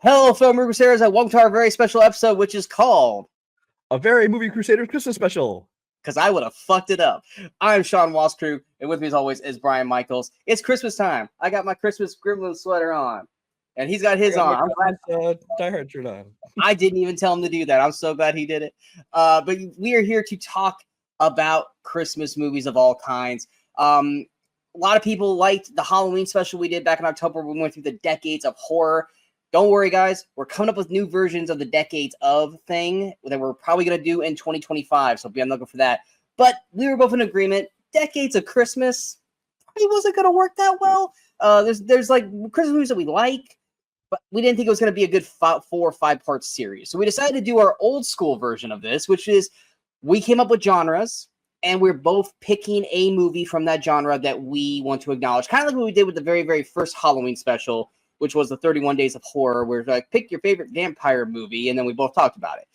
Hello, fellow movie crusaders, and welcome to our very special episode, which is called A Very Movie Crusaders Christmas Special. Because I Would Have Fucked It Up. I'm Sean Walskrew, and with me as always is Brian Michaels. It's Christmas time. I got my Christmas Gremlin sweater on, and he's got his on. Die Hard shirt on. I didn't even tell him to do that. I'm so glad he did it. But we are here to talk about Christmas movies of all kinds. A lot of people liked the Halloween special we did back in October. We went through the decades of horror. Don't worry, guys. We're coming up with new versions of the decades of thing that we're probably going to do in 2025. So be on the lookout for that. But we were both in agreement. Decades of Christmas probably wasn't going to work that well. There's like Christmas movies that we like, but we didn't think it was going to be a good 4 or 5 part series. So we decided to do our old school version of this, which is we came up with genres, and we're both picking a movie from that genre that we want to acknowledge. Kind of like what we did with the very, very first Halloween special, which was the 31 Days of Horror, where like pick your favorite vampire movie, and then we both talked about it.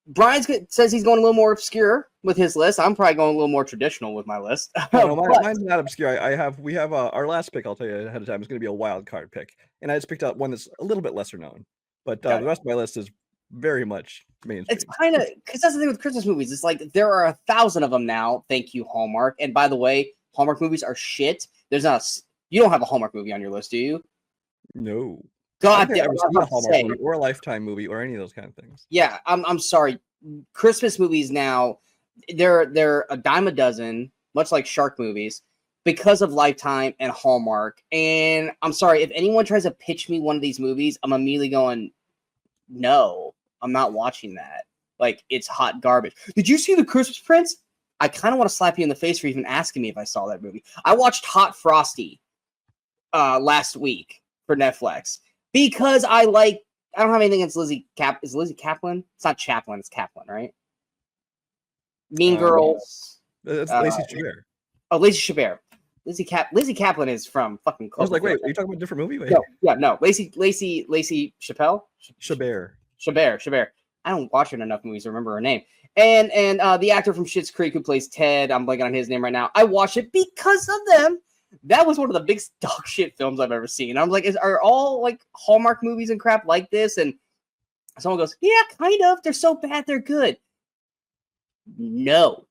Brian says he's going a little more obscure with his list. I'm probably going a little more traditional with my list. No, mine's not obscure. We have our last pick. I'll tell you ahead of time. Is going to be a wild card pick, and I just picked out one that's a little bit lesser known. But the rest of my list is very much mainstream. It's kind of because that's the thing with Christmas movies. It's like there are 1,000 of them now. Thank you, Hallmark. And by the way, Hallmark movies are shit. There's not. You don't have a Hallmark movie on your list, do you? No. God damn, a Hallmark movie or a Lifetime movie or any of those kind of things. Yeah, I'm sorry. Christmas movies now, they're a dime a dozen, much like shark movies, because of Lifetime and Hallmark. And I'm sorry, if anyone tries to pitch me one of these movies, I'm immediately going, no, I'm not watching that. Like, it's hot garbage. Did you see The Christmas Prince? I kind of want to slap you in the face for even asking me if I saw that movie. I watched Hot Frosty last week for Netflix because I don't have anything against Lizzie Is Lizzie Kaplan? It's not Chaplin, it's Kaplan, right? Mean Girls. That's Lacey Chabert. Oh, Lacey Chabert. Lizzie Kaplan is from fucking Close. I was like, wait, are you talking about a different movie? Wait. No. Lacey Chappelle? Chabert. I don't watch her in enough movies to remember her name. And the actor from Schitt's Creek who plays Ted, I'm blanking on his name right now. I watched it because of them. That was one of the biggest dog shit films I've ever seen. I'm like, are all like Hallmark movies and crap like this? And someone goes, yeah, kind of. They're so bad, they're good. No.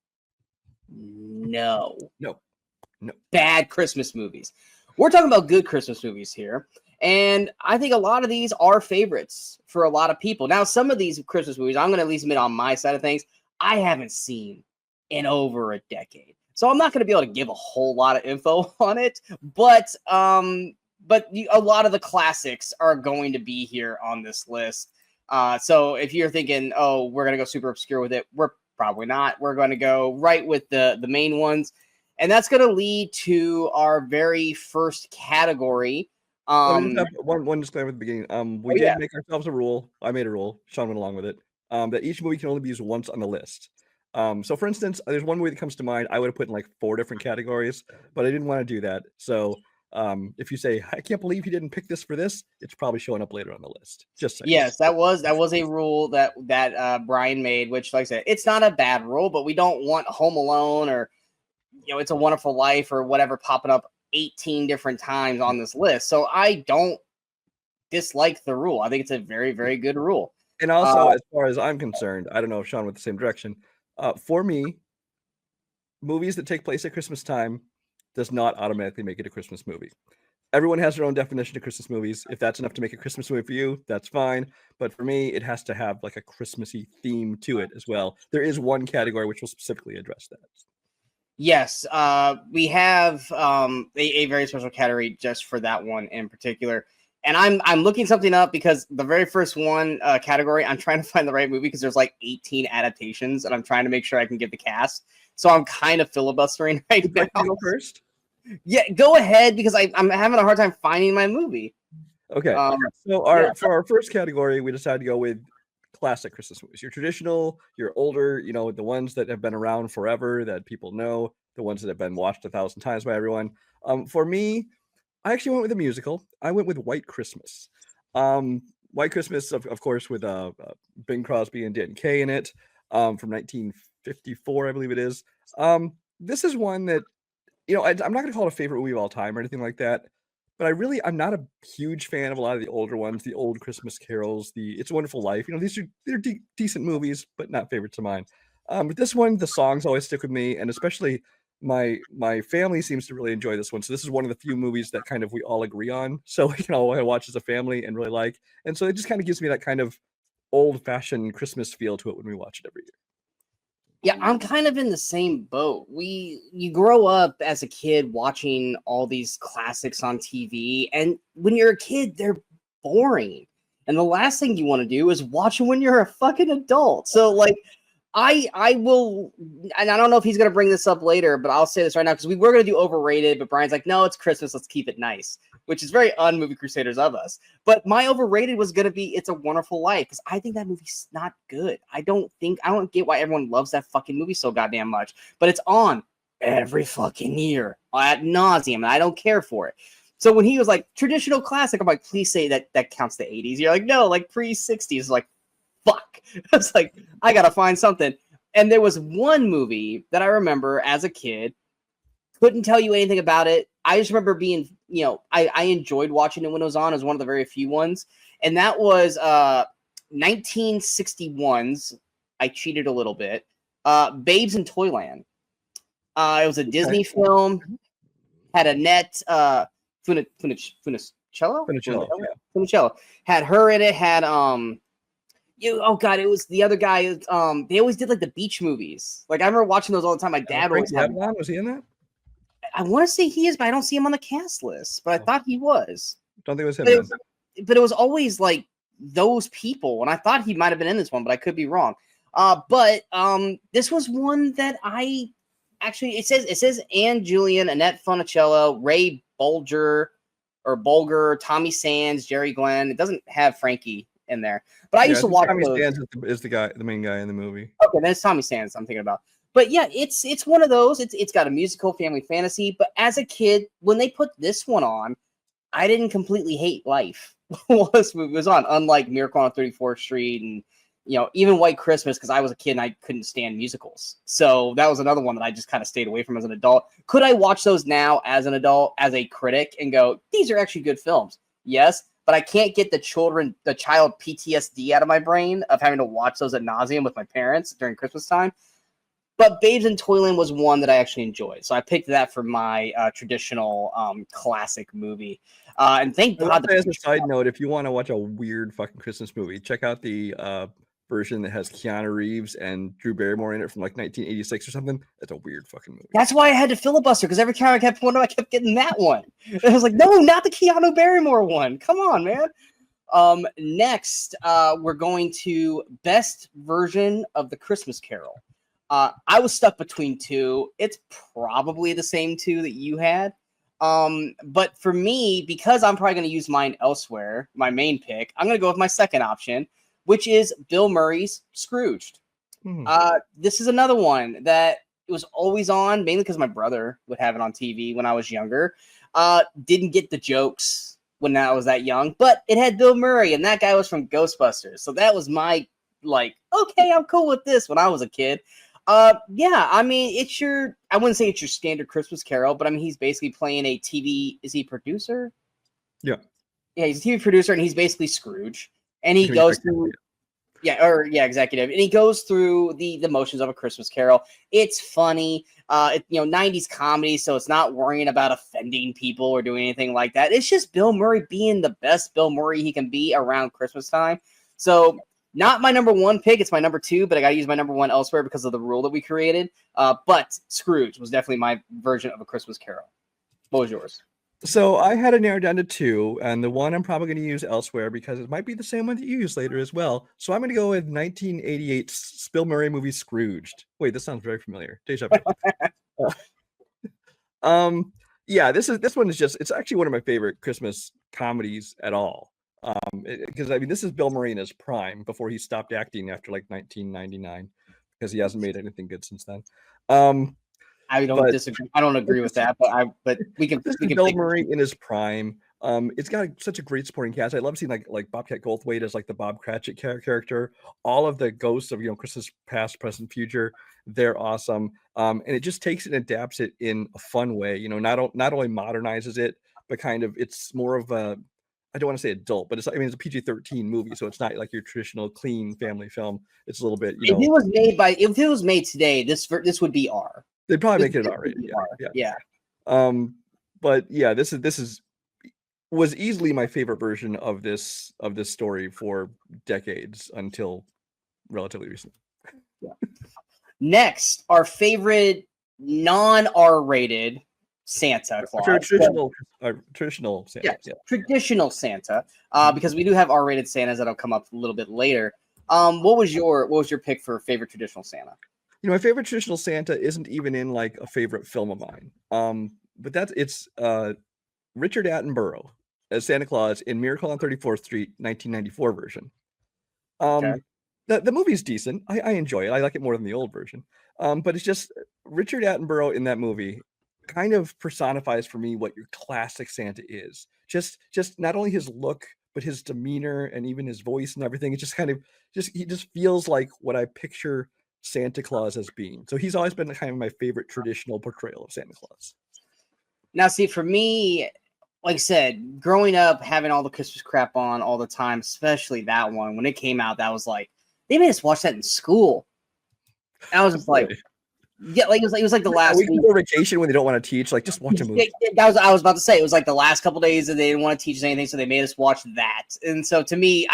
Bad Christmas movies. We're talking about good Christmas movies here. And I think a lot of these are favorites for a lot of people. Now, some of these Christmas movies, I'm going to at least admit on my side of things, I haven't seen in over a decade. So I'm not going to be able to give a whole lot of info on it. But a lot of the classics are going to be here on this list. So if you're thinking, oh, we're going to go super obscure with it, we're probably not. We're going to go right with the main ones. And that's going to lead to our very first category. One disclaimer at the beginning. We did make ourselves a rule. I made a rule. Sean went along with it. That each movie can only be used once on the list. So for instance, there's one movie that comes to mind. I would have put in like 4 different categories, but I didn't want to do that. So if you say, I can't believe you didn't pick this for this, it's probably showing up later on the list. Just saying. Yes, that was a rule that Brian made, which, like I said, it's not a bad rule, but we don't want Home Alone or It's a Wonderful Life or whatever popping up 18 different times on this list. So I don't dislike the rule. I think it's a very, very good rule. And also, as far as I'm concerned, I don't know if Sean went the same direction. For me, movies that take place at Christmas time does not automatically make it a Christmas movie. Everyone has their own definition of Christmas movies. If that's enough to make a Christmas movie for you, that's fine. But for me, it has to have like a Christmassy theme to it as well. There is one category which will specifically address that. Yes, we have a very special category just for that one in particular. And I'm looking something up because the very first one category, I'm trying to find the right movie because there's like 18 adaptations, and I'm trying to make sure I can get the cast. So I'm kind of filibustering right now. You go first? Yeah, go ahead because I'm having a hard time finding my movie. Okay. For our first category, we decided to go with classic Christmas movies. Your traditional, your older, the ones that have been around forever that people know, the ones that have been watched 1,000 times by everyone. For me, I actually went with a musical. I went with White Christmas. White Christmas, of course, with Bing Crosby and Dan Kay in it, from 1954, I believe it is. This is one that, I'm not going to call it a favorite movie of all time or anything like that, but I'm not a huge fan of a lot of the older ones, the old Christmas carols, the It's a Wonderful Life. They're decent movies, but not favorites of mine. But this one, the songs always stick with me, and especially my family seems to really enjoy this one. So this is one of the few movies that kind of we all agree on. So we can all watch as a family and really like. And so it just kind of gives me that kind of old-fashioned Christmas feel to it when we watch it every year. Yeah, I'm kind of in the same boat. You grow up as a kid watching all these classics on TV, and when you're a kid, they're boring. And the last thing you want to do is watch them when you're a fucking adult. So like I will, and I don't know if he's gonna bring this up later, but I'll say this right now because we were gonna do overrated, but Brian's like, no, it's Christmas, let's keep it nice, which is very un-Movie Crusaders of us. But my overrated was gonna be It's a Wonderful Life because I think that movie's not good. I don't get why everyone loves that fucking movie so goddamn much, but it's on every fucking year ad nauseum, and I don't care for it. So when he was like traditional classic, I'm like, please say that counts the 80s. You're like, no, like pre-60s. Like, fuck. I was like, I gotta find something. And there was one movie that I remember as a kid, couldn't tell you anything about it. I just remember being, I enjoyed watching it when it was on. It was one of the very few ones. And that was 1961's, I cheated a little bit, Babes in Toyland. It was a Disney film, had Annette Funicello? Funicello. Had her in it, had oh god, it was the other guy. They always did like the beach movies. Like I remember watching those all the time. My dad always had. Was he in that? I want to say he is, but I don't see him on the cast list. But I thought he was. Don't think it was him. But it was always like those people, and I thought he might have been in this one, but I could be wrong. But this was one that I actually it says Ann Julian, Annette Funicello, Ray Bolger, Tommy Sands, Jerry Glenn. It doesn't have Frankie in there, but I used to watch Tommy those. Sands is the main guy in the movie. Okay, then it's Tommy Sands I'm thinking about. But yeah, it's one of those. It's got a musical family fantasy. But as a kid, when they put this one on, I didn't completely hate life while this movie was on. Unlike Miracle on 34th Street and even White Christmas, because I was a kid and I couldn't stand musicals. So that was another one that I just kind of stayed away from as an adult. Could I watch those now as an adult, as a critic, and go, these are actually good films? Yes. But I can't get the child PTSD out of my brain of having to watch those ad nauseum with my parents during Christmas time. But Babes in Toyland was one that I actually enjoyed. So I picked that for my traditional classic movie. And thank God. As a side note, if you want to watch a weird fucking Christmas movie, check out the version that has Keanu Reeves and Drew Barrymore in it from like 1986 or something. That's a weird fucking movie. That's why I had to filibuster, because every time I kept one, I kept getting that one. I was like, no, not the Keanu Barrymore one. Come on, man. Next, we're going to best version of the Christmas Carol. I was stuck between two. It's probably the same two that you had. But for me, because I'm probably going to use mine elsewhere, my main pick, I'm going to go with my second option, which is Bill Murray's Scrooged. This is another one that it was always on, mainly because my brother would have it on TV when I was younger. Didn't get the jokes when I was that young, but it had Bill Murray, and that guy was from Ghostbusters. So that was my, okay, I'm cool with this when I was a kid. Yeah, I mean, I wouldn't say it's your standard Christmas Carol, but I mean, he's basically playing a TV, is he producer? Yeah. Yeah, he's a TV producer, and he's basically Scrooge. And he goes through, executive. And he goes through the motions of a Christmas Carol. It's funny, 90s comedy, so it's not worrying about offending people or doing anything like that. It's just Bill Murray being the best Bill Murray he can be around Christmas time. So, not my number one pick, it's my number two, but I got to use my number one elsewhere because of the rule that we created. But Scrooge was definitely my version of a Christmas Carol. What was yours? So I had it narrowed down to two, and the one I'm probably going to use elsewhere because it might be the same one that you use later as well. So I'm going to go with 1988's Bill Murray movie Scrooged. Wait, this sounds very familiar. Deja vu. Yeah, this one is it's actually one of my favorite Christmas comedies at all. Because I mean, this is Bill Murray in his prime before he stopped acting after like 1999, because he hasn't made anything good since then. I don't disagree. I don't agree with that, but we can. Bill Murray in his prime. It's got such a great supporting cast. I love seeing like Bobcat Goldthwait as like the Bob Cratchit character. All of the ghosts of Christmas past, present, future. They're awesome. And it just takes it and adapts it in a fun way. Not only modernizes it, but kind of it's more of a, I don't want to say adult, but it's a PG-13 movie, so it's not like your traditional clean family film. It's a little bit, if it was made today, this would be R. They'd probably make it an R-rated. Yeah. But yeah, this was easily my favorite version of this story for decades until relatively recently. Yeah. Next, our favorite non-R-rated Santa Claus. Traditional Santa. Yes, yeah. Traditional Santa. Because we do have R-rated Santas that'll come up a little bit later. What was your pick for favorite traditional Santa? My favorite traditional Santa isn't even in like a favorite film of mine. But it's Richard Attenborough as Santa Claus in Miracle on 34th Street, 1994 version. Okay. The movie's decent. I enjoy it. I like it more than the old version. But it's just Richard Attenborough in that movie kind of personifies for me what your classic Santa is. Just not only his look, but his demeanor and even his voice and everything. It just kind of he just feels like what I picture Santa Claus as being. So he's always been kind of my favorite traditional portrayal of Santa Claus. Now, see, for me, like I said, growing up, having all the Christmas crap on all the time, especially that one, when it came out, that was like, they made us watch that in school. And I was just like, yeah, like it was like the last week before vacation when they don't want to teach, like just watch a movie. I was about to say, it was like the last couple days that they didn't want to teach us anything, so they made us watch that. And so to me,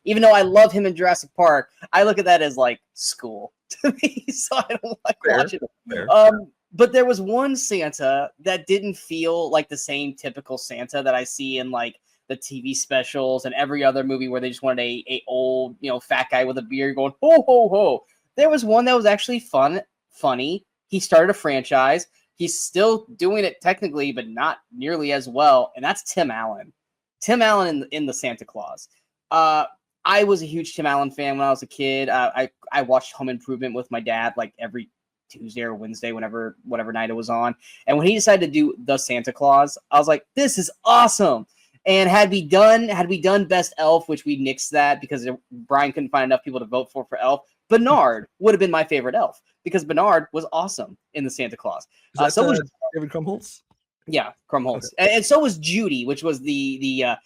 even though I love him in Jurassic Park, I look at that as like school to me, so I don't like watching it. But there was one Santa that didn't feel like the same typical Santa that I see in like the TV specials and every other movie where they just wanted a old, fat guy with a beard going ho ho ho. There was one that was actually funny. He started a franchise. He's still doing it technically, but not nearly as well. And that's Tim Allen. Tim Allen in the Santa Claus. I was a huge Tim Allen fan when I was a kid. I watched Home Improvement with my dad like every Tuesday or Wednesday, whatever night it was on. And when he decided to do the Santa Claus, I was like, this is awesome. And had we done Best Elf, which we nixed that because Brian couldn't find enough people to vote for Elf, Bernard would have been my favorite elf because Bernard was awesome in the Santa Claus. So was David Krumholtz? Yeah, Krumholtz. Okay. And so was Judy, which was the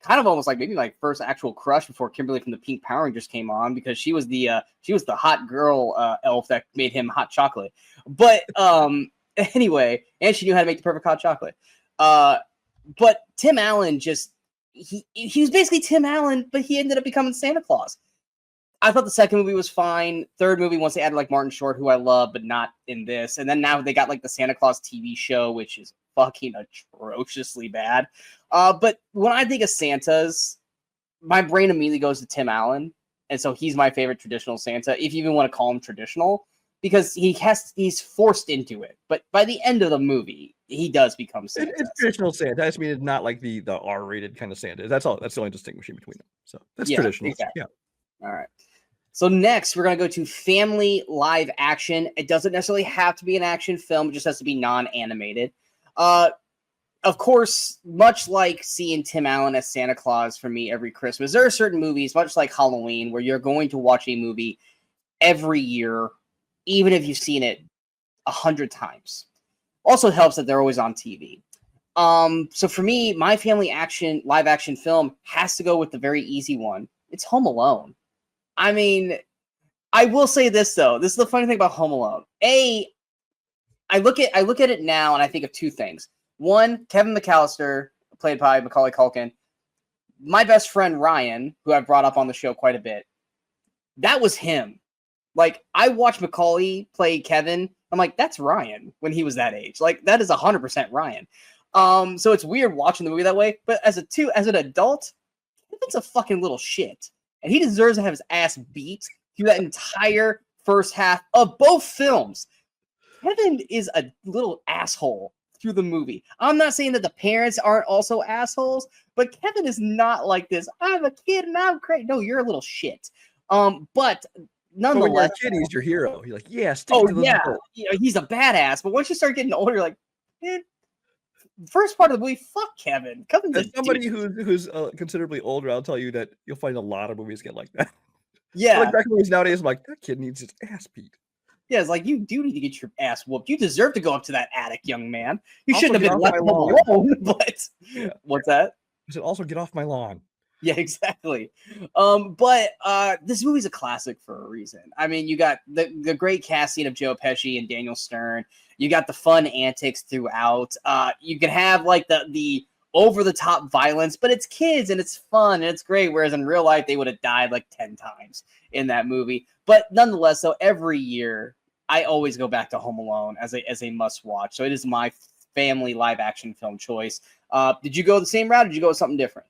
kind of almost like maybe my first actual crush before Kimberly from the Pink Power Rangers came on, because she was the hot girl elf that made him hot chocolate. But anyway, and she knew how to make the perfect hot chocolate. But Tim Allen he was basically Tim Allen, but he ended up becoming Santa Claus. I thought the second movie was fine. Third movie, once they added like Martin Short, who I love, but not in this. And then now they got like the Santa Claus TV show, which is fucking atrociously bad. But when I think of Santas, my brain immediately goes to Tim Allen. And so he's my favorite traditional Santa, if you even want to call him traditional, because he's forced into it. But by the end of the movie, he does become Santa. It's traditional Santa. I just mean it's not like the R-rated kind of Santa. That's all. That's the only distinguishing between them. So that's traditional. Exactly. Yeah. All right. So next, we're going to go to family live action. It doesn't necessarily have to be an action film. It just has to be non-animated. Of course, much like seeing Tim Allen as Santa Claus for me every Christmas, there are certain movies, much like Halloween, where you're going to watch a movie every year, even if you've seen it 100 times. Also helps that they're always on TV. So for me, my family live action film has to go with the very easy one. It's Home Alone. I mean, I will say this though. This is the funny thing about Home Alone. I look at it now and I think of two things. One, Kevin McAllister, played by Macaulay Culkin. My best friend Ryan, who I've brought up on the show quite a bit. That was him. Like, I watched Macaulay play Kevin. I'm like, that's Ryan when he was that age. Like, that is 100% Ryan. So it's weird watching the movie that way. But as an adult, Kevin's a fucking little shit. And he deserves to have his ass beat through that entire first half of both films. Kevin is a little asshole through the movie. I'm not saying that the parents aren't also assholes, but Kevin is not like this. I'm a kid and I'm great. No, you're a little shit. But nonetheless, when you're a kid, he's your hero. You're like, yeah, stick to the middle. He's a badass. But once you start getting older, you're like, man, first part of the movie, fuck Kevin. Kevin's as somebody who's considerably older, I'll tell you that you'll find a lot of movies get like that. Yeah, like back movies nowadays, I'm like, that kid needs his ass beat. Yeah, it's like, you do need to get your ass whooped. You deserve to go up to that attic, young man. You Also, shouldn't have been get off left my home lawn. alone. But what's that? I said, also get off my lawn. Yeah, exactly. But this movie's a classic for a reason. I mean, you got the great casting of Joe Pesci and Daniel Stern. You got the fun antics throughout. You can have like the over the top violence, but it's kids and it's fun and it's great. Whereas in real life, they would have died like 10 times in that movie. But nonetheless, so every year I always go back to Home Alone as a must watch. So it is my family live action film choice. Did you go the same route? Or did you go with something different?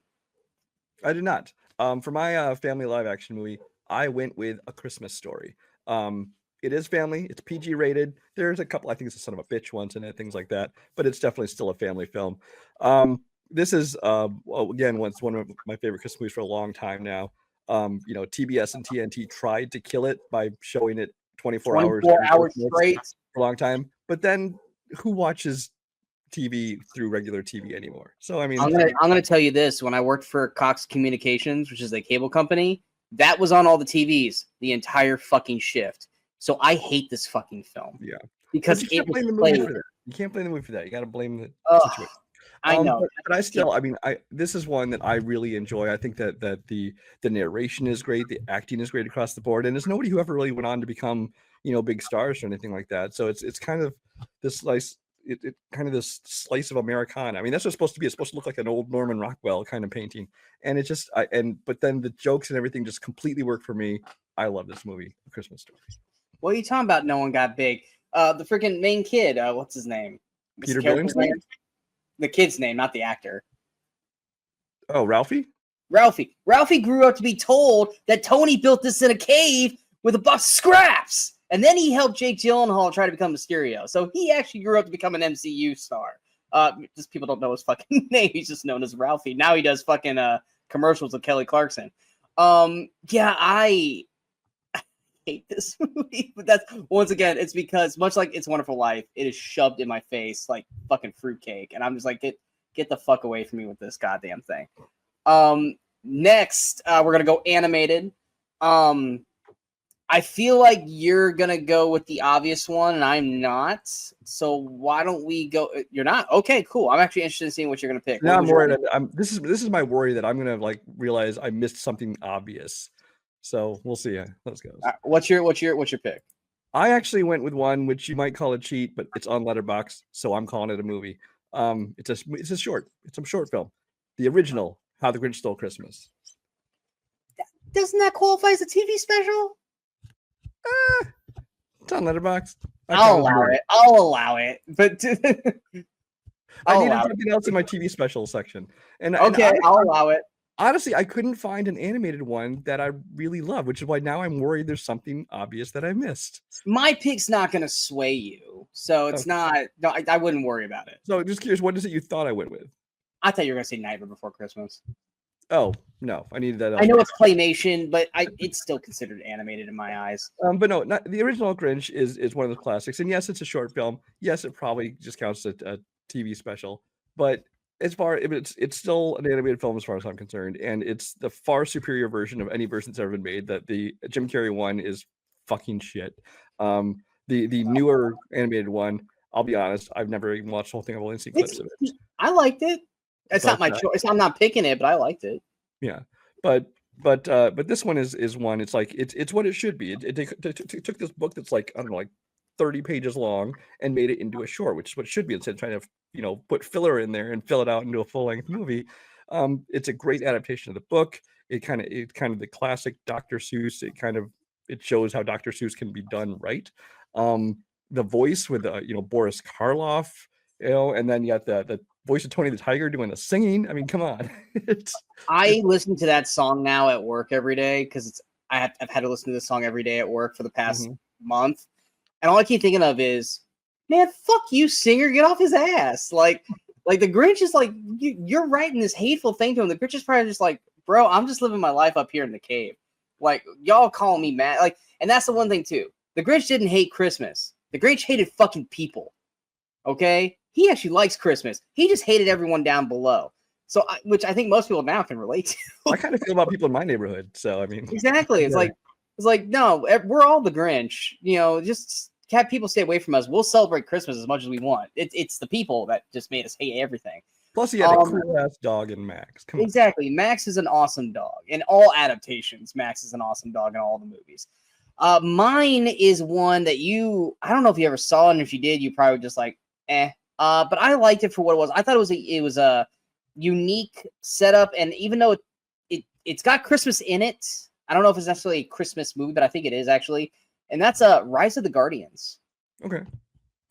I did not. For my family live action movie, I went with A Christmas Story. It is family. It's PG rated. There's a couple, I think it's a son of a bitch ones in it, things like that. But it's definitely still a family film. This is again, one of my favorite Christmas movies for a long time now. TBS and TNT tried to kill it by showing it 24 hours straight for a long time. But then who watches TV through regular TV anymore? So I mean, I'm gonna tell you this: when I worked for Cox Communications, which is a cable company, that was on all the TVs the entire fucking shift. So I hate this fucking film. Yeah, because you can't blame the movie for that. You can't blame the movie for that. You got to blame the situation. I know, but I still, I mean, this is one that I really enjoy. I think that the narration is great, the acting is great across the board, and there's nobody who ever really went on to become big stars or anything like that. So it's kind of this slice. It kind of this slice of Americana. I mean, that's what it's supposed to be. It's supposed to look like an old Norman Rockwell kind of painting, and it just but then the jokes and everything just completely work for me. I love this movie, A Christmas Story. What are you talking about? No one got big. The freaking main kid. What's his name? Peter Billingsley. The kid's name, not the actor. Oh, Ralphie. Ralphie grew up to be told that Tony built this in a cave with a box of scraps. And then he helped Jake Gyllenhaal try to become Mysterio. So he actually grew up to become an MCU star. Just people don't know his fucking name. He's just known as Ralphie. Now he does fucking commercials with Kelly Clarkson. Yeah, I hate this movie. But that's, once again, it's because much like It's a Wonderful Life, it is shoved in my face like fucking fruitcake. And I'm just like, get the fuck away from me with this goddamn thing. Next, we're going to go animated. I feel like you're going to go with the obvious one, and I'm not. So why don't we go? You're not? Okay, cool. I'm actually interested in seeing what you're going to pick. No, I'm worried. This is my worry that I'm going to realize I missed something obvious. So we'll see how this goes. What's your pick? I actually went with one which you might call a cheat, but it's on Letterboxd, so I'm calling it a movie. It's a short film. The original, How the Grinch Stole Christmas. Doesn't that qualify as a TV special? It's on Letterboxd. I'll allow it. But I needed something else in my TV special section. I'll allow it. Honestly, I couldn't find an animated one that I really love, which is why now I'm worried there's something obvious that I missed. My pick's not going to sway you, so it's not. No, I wouldn't worry about it. So just curious, what is it you thought I went with? I thought you were going to say Nightmare Before Christmas. Oh no, I needed that. I know it's claymation, but it's still considered animated in my eyes. But no, the original Grinch is one of the classics, and yes, it's a short film. Yes, it probably just counts as a TV special, but it's still an animated film as far as I'm concerned, and it's the far superior version of any version that's ever been made. That the Jim Carrey one is fucking shit. The newer animated one, I'll be honest, I've never even watched the whole thing. I've only seen clips of it. I liked it. It's not my choice. I'm not picking it, but I liked it. Yeah, but this one is one. It's like it's what it should be. It took this book that's like, I don't know, like 30 pages long and made it into a short, which is what it should be, instead of trying to put filler in there and fill it out into a full-length movie. It's a great adaptation of the book. It kind of the classic Dr. Seuss. It shows how Dr. Seuss can be done right. The voice with Boris Karloff, and then you got the voice of Tony the Tiger doing the singing. I mean, come on. I listen to that song now at work every day because I've had to listen to this song every day at work for the past month, and all I keep thinking of is, man, fuck you, singer, get off his ass. Like the Grinch is like, you're writing this hateful thing to him. The Grinch is probably just like, bro, I'm just living my life up here in the cave. Like, y'all calling me mad. Like, and that's the one thing too. The Grinch didn't hate Christmas. The Grinch hated fucking people. Okay? He actually likes Christmas. He just hated everyone down below. So, which I think most people now can relate to. I kind of feel about people in my neighborhood. So, I mean, exactly. It's like, no, we're all the Grinch. Just have people stay away from us. We'll celebrate Christmas as much as we want. It's the people that just made us hate everything. Plus, he had a cool-ass dog in Max. Come on. Exactly. Max is an awesome dog. In all adaptations, Max is an awesome dog in all the movies. Mine is one that I don't know if you ever saw it, and if you did, you probably just like, eh. But I liked it for what it was. I thought it was a unique setup, and even though it's got Christmas in it, I don't know if it's necessarily a Christmas movie, but I think it is actually. And that's Rise of the Guardians. Okay.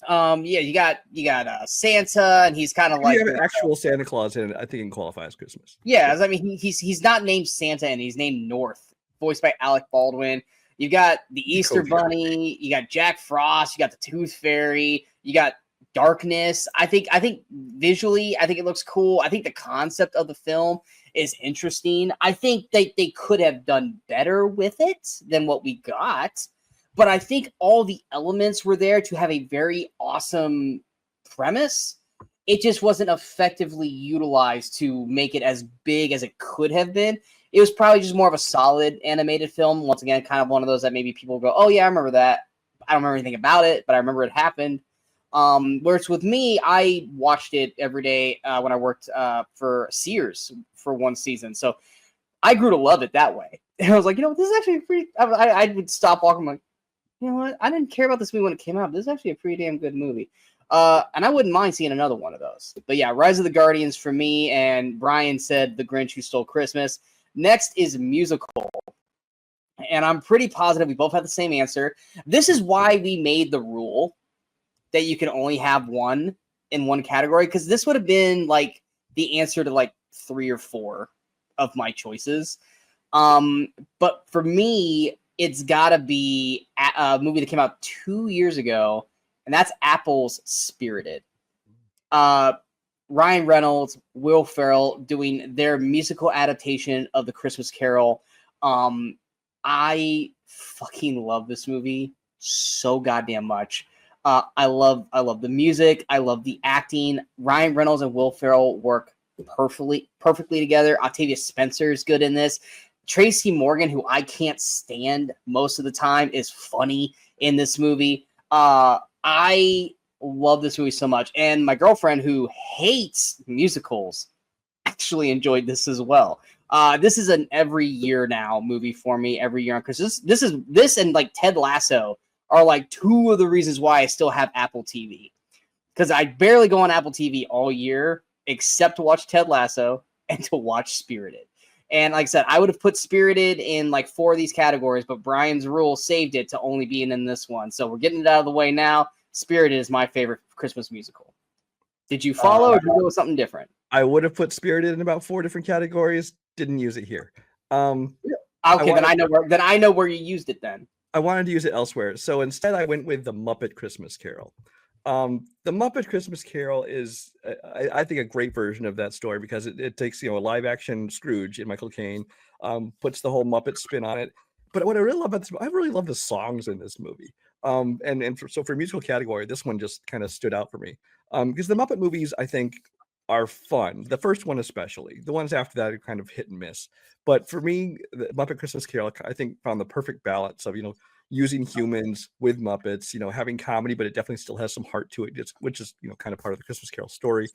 Yeah, you got Santa, and he's kind of like you have an actual Santa Claus in it. I think it can qualify as Christmas. Yeah, I mean he's not named Santa, and he's named North, voiced by Alec Baldwin. You got the Easter Bunny, you got Jack Frost, you got the Tooth Fairy, you got Darkness. I think visually, I think it looks cool. I think the concept of the film is interesting. I think they could have done better with it than what we got. But I think all the elements were there to have a very awesome premise. It just wasn't effectively utilized to make it as big as it could have been. It was probably just more of a solid animated film. Once again, kind of one of those that maybe people go, oh, yeah, I remember that. I don't remember anything about it, but I remember it happened. Whereas with me, I watched it every day when I worked for Sears for one season. So I grew to love it that way. And I was like, this is actually pretty... I would stop walking, like, you know what? I didn't care about this movie when it came out. This is actually a pretty damn good movie. And I wouldn't mind seeing another one of those. But yeah, Rise of the Guardians for me, and Brian said The Grinch Who Stole Christmas. Next is musical. And I'm pretty positive we both have the same answer. This is why we made the rule that you can only have one in one category, because this would have been like the answer to like 3 or 4 of my choices. But for me, it's got to be a movie that came out 2 years ago, and that's Apple's Spirited. Ryan Reynolds, Will Ferrell doing their musical adaptation of The Christmas Carol. I fucking love this movie so goddamn much. I love the music. I love the acting. Ryan Reynolds and Will Ferrell work perfectly together. Octavia Spencer is good in this. Tracy Morgan, who I can't stand most of the time, is funny in this movie. I love this movie so much. And my girlfriend, who hates musicals, actually enjoyed this as well. This is an every year now movie for me, every year on Christmas. This and like Ted Lasso are like 2 of the reasons why I still have Apple TV. Because I barely go on Apple TV all year, except to watch Ted Lasso and to watch Spirited. And like I said, I would have put Spirited in like 4 of these categories, but Brian's rule saved it to only being in this one. So we're getting it out of the way now. Spirited is my favorite Christmas musical. Did you follow, or did you go with something different? I would have put Spirited in about 4 different categories. Didn't use it here. Okay, then I know where you used it then. I wanted to use it elsewhere. So instead I went with The Muppet Christmas Carol. The Muppet Christmas Carol is, I think, a great version of that story, because it takes, a live action Scrooge in Michael Caine, puts the whole Muppet spin on it. But what I really love about this, I really love the songs in this movie. So for musical category, this one just kind of stood out for me. Because the Muppet movies, I think, are fun. The first one especially. The ones after that are kind of hit and miss. But for me, the Muppet Christmas Carol, I think, found the perfect balance of, using humans with Muppets, having comedy, but it definitely still has some heart to it, which is, kind of part of the Christmas Carol story.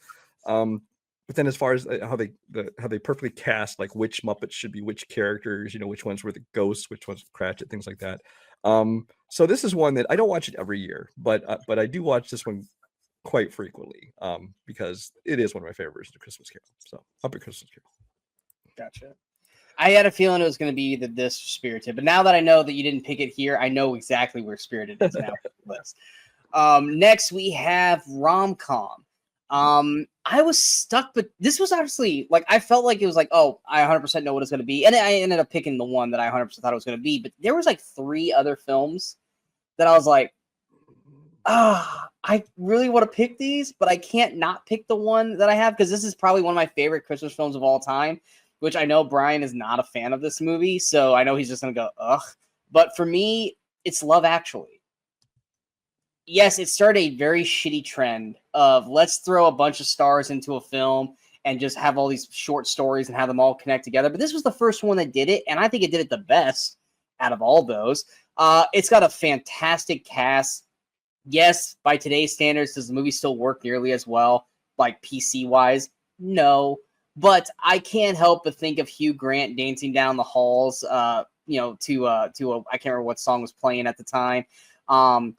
But then as far as how they perfectly cast, like, which Muppets should be which characters, which ones were the ghosts, which ones Cratchit, things like that. So this is one that I don't watch it every year, but I do watch this one quite frequently, because it is one of my favorite versions of Christmas Carol. So Muppet Christmas Carol. Gotcha. I had a feeling it was going to be either this or Spirited, but now that I know that you didn't pick it here, I know exactly where Spirited is now on the list. Next, we have RomCom. I was stuck, but this was honestly, like, I felt like it was like, oh, I 100% know what it's going to be. And I ended up picking the one that I 100% thought it was going to be, but there was like 3 other films that I was like, I really want to pick these, but I can't not pick the one that I have, because this is probably one of my favorite Christmas films of all time, which I know Brian is not a fan of this movie, so I know he's just going to go, ugh. But for me, it's Love Actually. Yes, it started a very shitty trend of let's throw a bunch of stars into a film and just have all these short stories and have them all connect together. But this was the first one that did it, and I think it did it the best out of all those. It's got a fantastic cast. Yes, by today's standards, does the movie still work nearly as well, like PC wise? No, but I can't help but think of Hugh Grant dancing down the halls. To I can't remember what song was playing at the time. Alan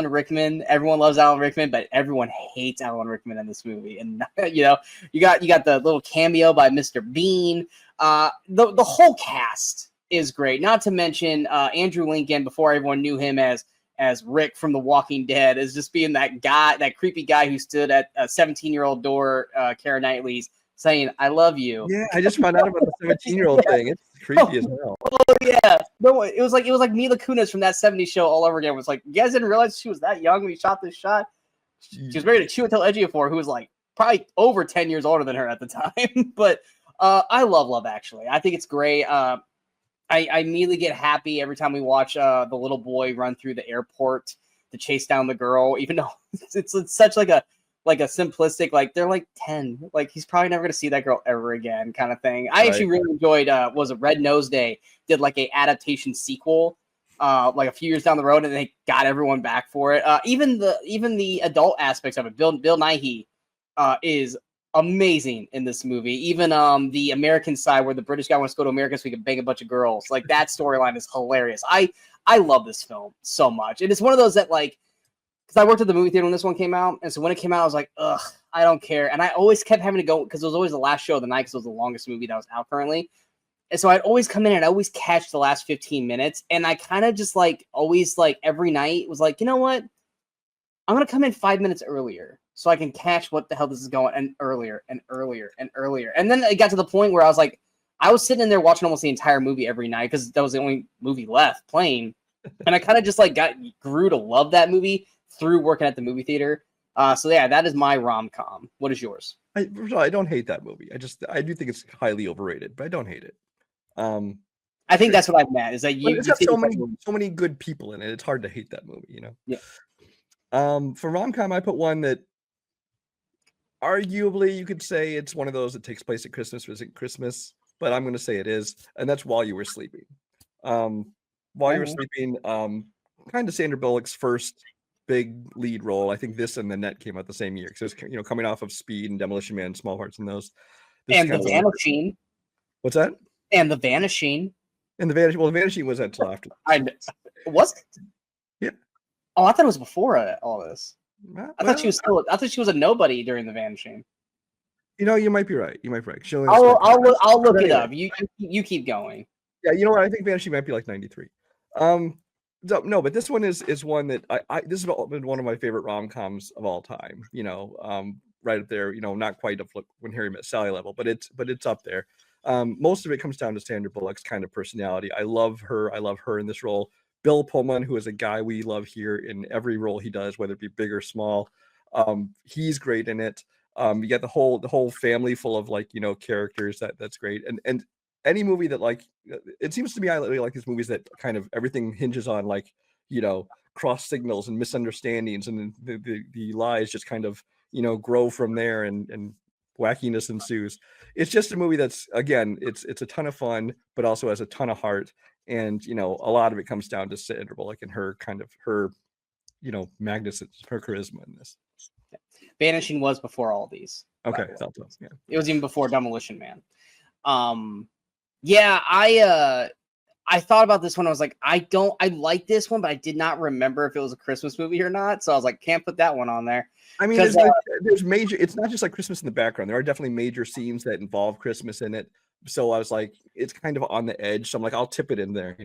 Rickman. Everyone loves Alan Rickman, but everyone hates Alan Rickman in this movie. And you got the little cameo by Mr. Bean. The whole cast is great. Not to mention Andrew Lincoln, before everyone knew him as Rick from The Walking Dead, is just being that guy, that creepy guy who stood at a 17-year-old door, Keira Knightley's, saying, "I love you." Yeah, I just found out about the 17-year-old thing. It's creepy as hell. Oh yeah, no, it was like Mila Kunis from that '70s show all over again. It was like, you guys didn't realize she was that young when he shot this shot. She was married to Chiwetel Ejiofor, who was like probably over 10 years older than her at the time. But I love Love Actually. I think it's great. I immediately get happy every time we watch the little boy run through the airport to chase down the girl, even though it's such like a simplistic, like they're like 10, like he's probably never gonna see that girl ever again kind of thing. I actually really enjoyed was it Red Nose Day did like a adaptation sequel like a few years down the road, and they got everyone back for it. Even the adult aspects of it. Bill Nighy is amazing in this movie. Even the American side where the British guy wants to go to America so he can bang a bunch of girls, like that storyline is hilarious. I love this film so much. And it's one of those that, like, because I worked at the movie theater when this one came out, and so when it came out, I was like, ugh, I don't care. And I always kept having to go because it was always the last show of the night because it was the longest movie that was out currently. And so I'd always come in and I'd always catch the last 15 minutes. And I kind of just like always like every night was like, you know what? I'm going to come in 5 minutes earlier so I can catch what the hell this is going, and earlier and earlier and earlier. And then it got to the point where I was like, I was sitting in there watching almost the entire movie every night because that was the only movie left playing. And I kind of just like grew to love that movie through working at the movie theater. So yeah, that is my rom-com. What is yours? I don't hate that movie. I do think it's highly overrated, but I don't hate it. I think that's what I've meant, is that it's got so many good people in it. It's hard to hate that movie, you know? Yeah. For rom-com, I put one that arguably you could say it's one of those that takes place at Christmas or isn't Christmas, but I'm going to say it is, and that's While You Were Sleeping. While You Were Sleeping, kind of Sandra Bullock's first big lead role. I think this and The Net came out the same year because it was coming off of Speed and Demolition Man, Small Hearts, and those. And The Vanishing. What's that? And The Vanishing. And The Vanishing. Well, The Vanishing was until after. Was it? Yeah. Oh, I thought it was before all this. I thought she was a nobody during The Vanishing. You know, you might be right. I'll look it up. You keep going. Yeah, you know what? I think Vanishing might be like 93. No, but this one is one that this has been one of my favorite rom-coms of all time. You know, right up there. You know, not quite up When Harry Met Sally level, but it's up there. Most of it comes down to Sandra Bullock's kind of personality. I love her in this role. Bill Pullman, who is a guy we love here in every role he does, whether it be big or small, he's great in it. You get the whole family full of characters that's great. And any movie that it seems to me I really like these movies that kind of everything hinges on cross signals and misunderstandings, and the lies just kind of grow from there and wackiness ensues. It's just a movie that's, again, it's a ton of fun, but also has a ton of heart. And a lot of it comes down to Sandra Bullock and her magnificence, her charisma in this. Vanishing was before all these. Okay, yeah. It was even before Demolition Man. Yeah, I thought about this one. I was like, I like this one, but I did not remember if it was a Christmas movie or not. So I was like, can't put that one on there. I mean, there's major. It's not just like Christmas in the background. There are definitely major scenes that involve Christmas in it. So I was like, it's kind of on the edge. So I'm like, I'll tip it in there,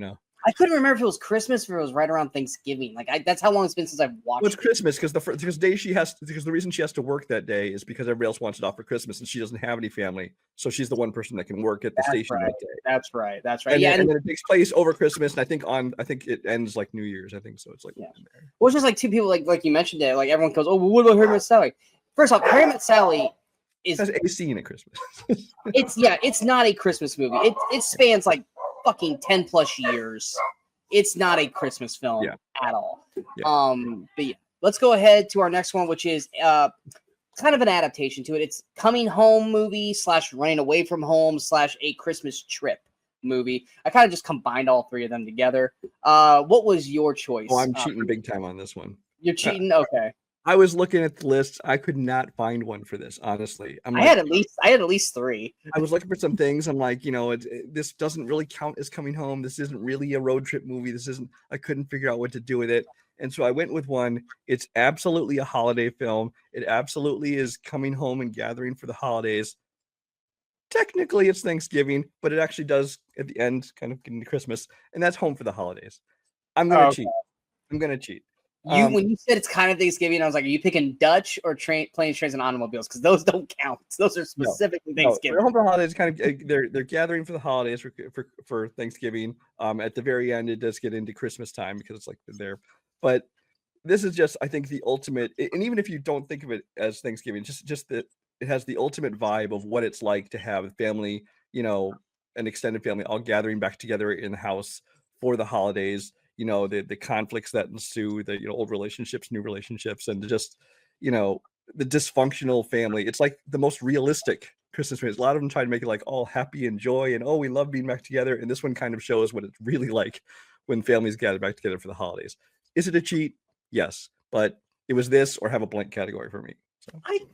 I couldn't remember if it was Christmas or it was right around Thanksgiving. that's how long it's been since I've watched. Well, it's Christmas because the reason she has to work that day is because everybody else wants it off for Christmas and she doesn't have any family, so she's the one person that can work at the station that day. That's right. And then it takes place over Christmas, and I think it ends like New Year's. I think so. It's like Well, it's just like two people like you mentioned it. Like everyone goes, oh, well, what about Harry Met Sally? First off, Harry Met Sally has a scene at Christmas. It's not a Christmas movie. It spans like fucking 10 plus years. It's not a Christmas film at all. Yeah. But yeah, let's go ahead to our next one, which is kind of an adaptation to it. It's coming home movie / running away from home / a Christmas trip movie. I kind of just combined all three of them together. What was your choice? Oh, I'm cheating big time on this one. You're cheating? Okay. I was looking at the list. I could not find one for this, honestly. I had at least three. I was looking for some things. I'm like, this doesn't really count as coming home. This isn't really a road trip movie. I couldn't figure out what to do with it. And so I went with one. It's absolutely a holiday film. It absolutely is coming home and gathering for the holidays. Technically, it's Thanksgiving, but it actually does at the end kind of get into Christmas, and that's Home for the Holidays. I'm going to cheat. I'm going to cheat. When you said it's kind of Thanksgiving, I was like, are you picking Dutch or planes, trains, and automobiles? Because those don't count. Those are specifically Thanksgiving. No, Home for the Holidays kind of they're gathering for the holidays for Thanksgiving. At the very end, it does get into Christmas time because it's like there. But this is just, I think, the ultimate. And even if you don't think of it as Thanksgiving, just that it has the ultimate vibe of what it's like to have family, an extended family all gathering back together in the house for the holidays. The conflicts that ensue, the old relationships, new relationships, and just the dysfunctional family. It's like the most realistic Christmas movies. A lot of them try to make it like all happy and joy and we love being back together. And this one kind of shows what it's really like when families gather back together for the holidays. Is it a cheat? Yes, but it was this or have a blank category for me. So. Like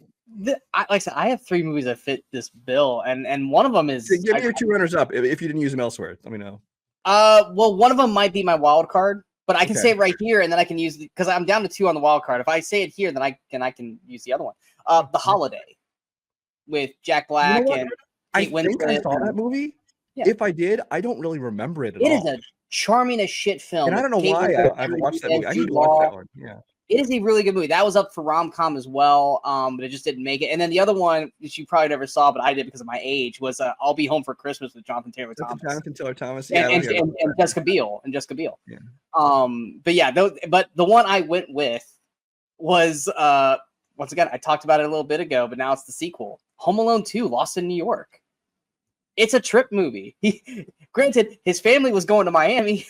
I said, I have three movies that fit this bill, and one of them is. Give me your two runners up if you didn't use them elsewhere. Let me know. Well, one of them might be my wild card, but I can say it right here, and then I can use because I'm down to two on the wild card. If I say it here, then I can use the other one. The Holiday with Jack Black and Kate Winslet. I think I saw that movie. Yeah. If I did, I don't really remember it at all. It is a charming as shit film. And I don't know why I haven't watched that movie. I need to watch that one. Yeah. It is a really good movie. That was up for RomCom as well, but it just didn't make it. And then the other one, which you probably never saw, but I did because of my age, was I'll Be Home for Christmas with Jonathan Taylor Thomas. Yeah, and Jessica Biel. Yeah. But the one I went with was once again, I talked about it a little bit ago, but now it's the sequel, Home Alone 2: Lost in New York. It's a trip movie. Granted, his family was going to Miami.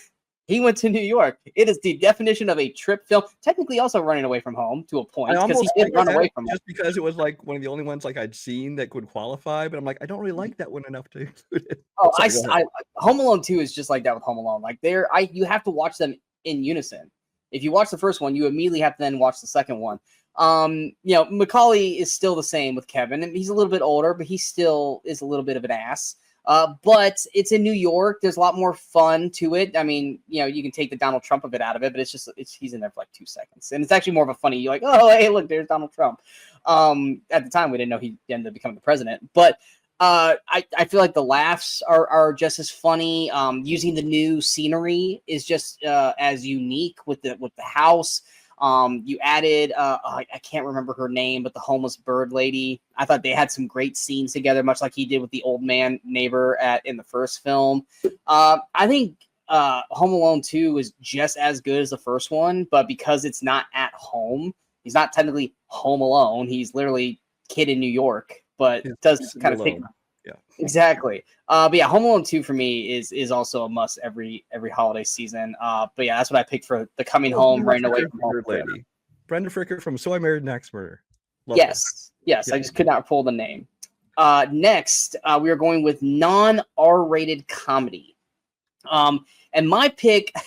He went to New York. It is the definition of a trip film. Technically, also running away from home to a point because he did run away from just because it was like one of the only ones like I'd seen that could qualify. But I'm like, I don't really like that one enough to include it. Oh, Home Alone 2 is just like that with Home Alone. Like you have to watch them in unison. If you watch the first one, you immediately have to then watch the second one. Macaulay is still the same with Kevin, and he's a little bit older, but he still is a little bit of an ass. But it's in New York. There's a lot more fun to it. I mean, you can take the Donald Trump of it out of it, but he's in there for like 2 seconds. And it's actually more of a funny, you're like, oh, hey, look, there's Donald Trump. At the time, we didn't know he ended up becoming the president. But I feel like the laughs are just as funny. Using the new scenery is just as unique with the house. You added I can't remember her name, but the homeless bird lady. I thought they had some great scenes together, much like he did with the old man neighbor in the first film. I think Home Alone 2 is just as good as the first one, but because it's not at home, he's not technically home alone. He's literally kid in New York, but it does kind of take. Yeah, exactly. But yeah, Home Alone 2 for me is also a must every holiday season. But yeah, that's what I picked for the coming home, running away from home. Lady. Brenda Fricker from So I Married an Axe Murderer. Yes, I just could not pull the name. Next, we are going with non-R-rated comedy. And my pick, I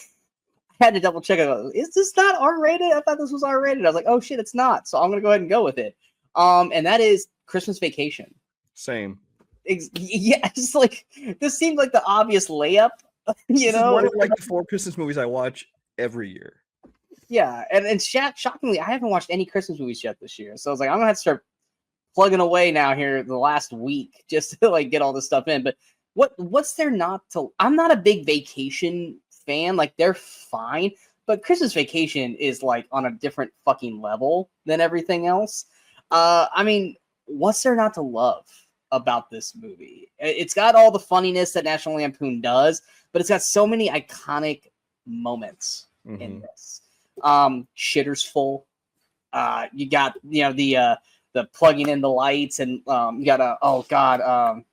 had to double check. Is this not R-rated? I thought this was R-rated. I was like, oh shit, it's not. So I'm gonna go ahead and go with it. And that is Christmas Vacation. Same. Yeah, it's like this seemed like the obvious layup, This is one of like the 4 Christmas movies I watch every year. Yeah, and shockingly, I haven't watched any Christmas movies yet this year, so I was like, I'm gonna have to start plugging away now here the last week just to like get all this stuff in. But what's there not to? I'm not a big Vacation fan. Like they're fine, but Christmas Vacation is like on a different fucking level than everything else. I mean, what's there not to love about this movie? It's got all the funniness that National Lampoon does, but it's got so many iconic moments in this. Shitter's full. You got the plugging in the lights, and you got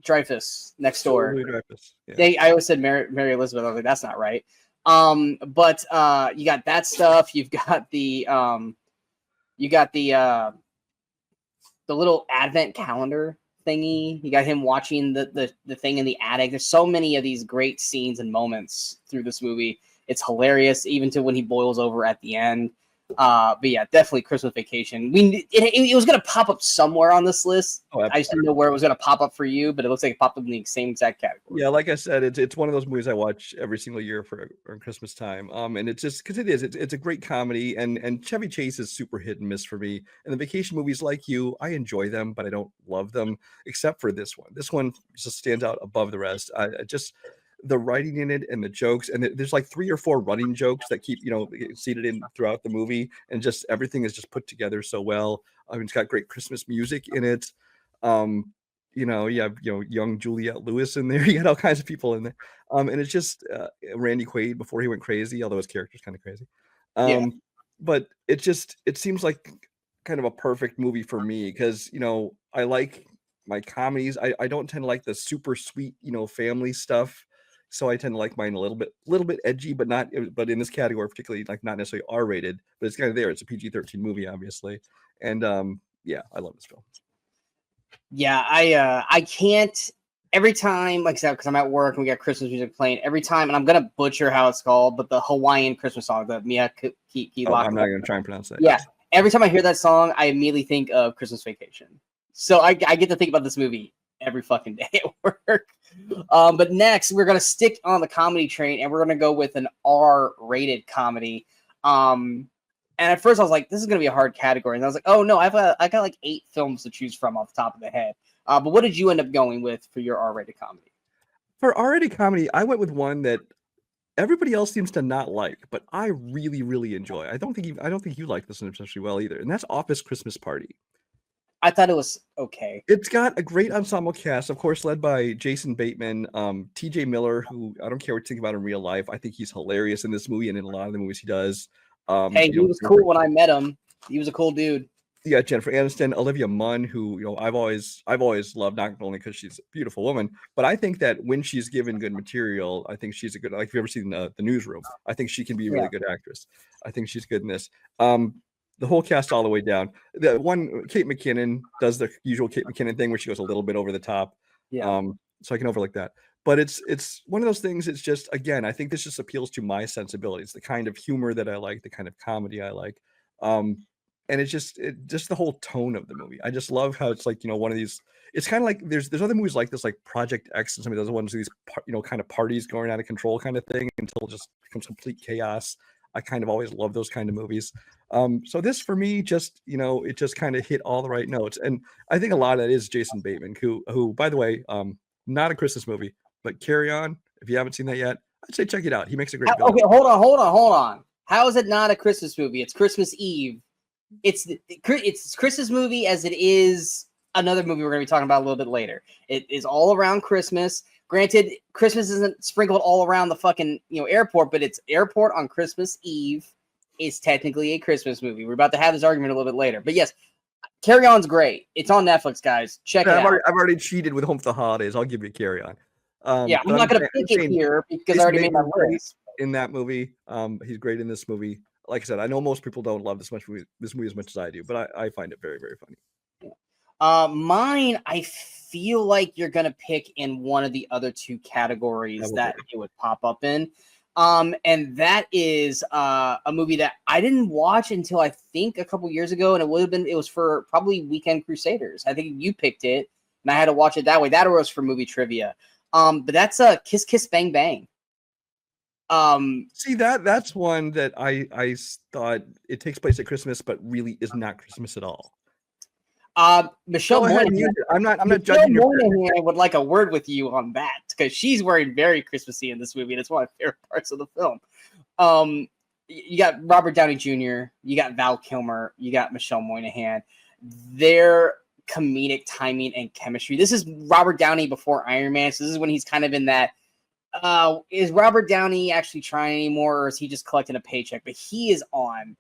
Dreyfus next door. Dreyfus. Yeah. I always said Mary Elizabeth. I was like, that's not right. But you got that stuff. You've got the little advent calendar thingy. You got him watching the thing in the attic. There's so many of these great scenes and moments through this movie. It's hilarious, even to when he boils over at the end. But yeah, definitely Christmas Vacation. It was gonna pop up somewhere on this list. Oh, I just didn't know where it was gonna pop up for you, but it looks like it popped up in the same exact category. Yeah, like I said, it's one of those movies I watch every single year for Christmas time. And it's just because it's a great comedy, and Chevy Chase is super hit and miss for me. And the vacation movies, like you, I enjoy them, but I don't love them, except for this one. This one just stands out above the rest. I just the writing in it and the jokes, and there's like 3 or 4 running jokes that keep seated in throughout the movie, and just everything is just put together so well. I mean, it's got great Christmas music in it. You have young Juliette Lewis in there. You got all kinds of people in there, and it's just Randy Quaid before he went crazy, although his character's kind of crazy. Yeah. But it seems like kind of a perfect movie for me because I like my comedies. I don't tend to like the super sweet family stuff, so I tend to like mine a little bit edgy, but in this category particularly, like not necessarily R-rated, but it's kind of there. It's a PG-13 movie, obviously, and yeah, I love this film. Yeah, I can't every time, like I said, because I'm at work and we got Christmas music playing every time, and I'm gonna butcher how it's called, but the Hawaiian Christmas song, the Mia Ki I'm not gonna try and pronounce that. Yeah, every time I hear that song, I immediately think of Christmas Vacation. So I get to think about this movie every fucking day at work. But next, we're gonna stick on the comedy train, and we're gonna go with an R-rated comedy. And at first I was like, this is going to be a hard category. And I was like, oh no, I got like 8 films to choose from off the top of the head. But what did you end up going with for your R-rated comedy? For R-rated comedy, I went with one that everybody else seems to not like, but I really, really enjoy. I don't think you like this one especially well either. And that's Office Christmas Party. I thought it was okay. It's got a great ensemble cast, of course, led by Jason Bateman, TJ Miller, who I don't care what you think about in real life. I think he's hilarious in this movie and in a lot of the movies he does. Hey, he was cool when I met him. He was a cool dude. Yeah, Jennifer Aniston, Olivia Munn, who I've always loved, not only because she's a beautiful woman, but I think that when she's given good material, I think she's a good. Like if you've ever seen the Newsroom, I think she can be a really good actress. I think she's good in this. The whole cast all the way down. The one Kate McKinnon does the usual Kate McKinnon thing where she goes a little bit over the top. Yeah. So I can overlook that. But it's one of those things. It's just, again, I think this just appeals to my sensibilities, the kind of humor that I like, the kind of comedy I like. And it's just the whole tone of the movie. I just love how it's like, one of these, it's kind of like there's other movies like this, like Project X and some of those ones, these, kind of parties going out of control kind of thing until it just becomes complete chaos. I kind of always love those kind of movies. So this for me, just, it just kind of hit all the right notes. And I think a lot of that is Jason Bateman, who, by the way, not a Christmas movie, but Carry On. If you haven't seen that yet, I'd say check it out. He makes a great film. Okay, hold on. How is it not a Christmas movie? It's Christmas Eve. It's Christmas movie as it is another movie we're going to be talking about a little bit later. It is all around Christmas. Granted, Christmas isn't sprinkled all around the fucking airport, but it's airport on Christmas Eve is technically a Christmas movie. We're about to have this argument a little bit later, but yes, Carry On's great. It's on Netflix, guys. Check it out. I've already cheated with Home for the Holidays. I'll give you Carry On. Yeah, I'm not going to pick it here because I already made my list. In that movie, he's great in this movie. Like I said, I know most people don't love this movie as much as I do, but I find it very, very funny. Mine, I feel like you're going to pick in one of the other 2 categories that it would pop up in. And that is a movie that I didn't watch until I think a couple years ago, and it was for probably Weekend Crusaders. I think you picked it, and I had to watch it that way. That was for movie trivia. But that's a Kiss Kiss Bang Bang. See that's one that I thought it takes place at Christmas, but really is not Christmas at all. Michelle Moynihan. I'm not judging your Moynihan. I would like a word with you on that because she's wearing very Christmassy in this movie, and it's one of my favorite parts of the film. You got Robert Downey Jr., you got Val Kilmer, you got Michelle Moynihan. Their comedic timing and chemistry. This is Robert Downey before Iron Man, so this is when he's kind of in that. Is Robert Downey actually trying anymore, or is he just collecting a paycheck? But he is on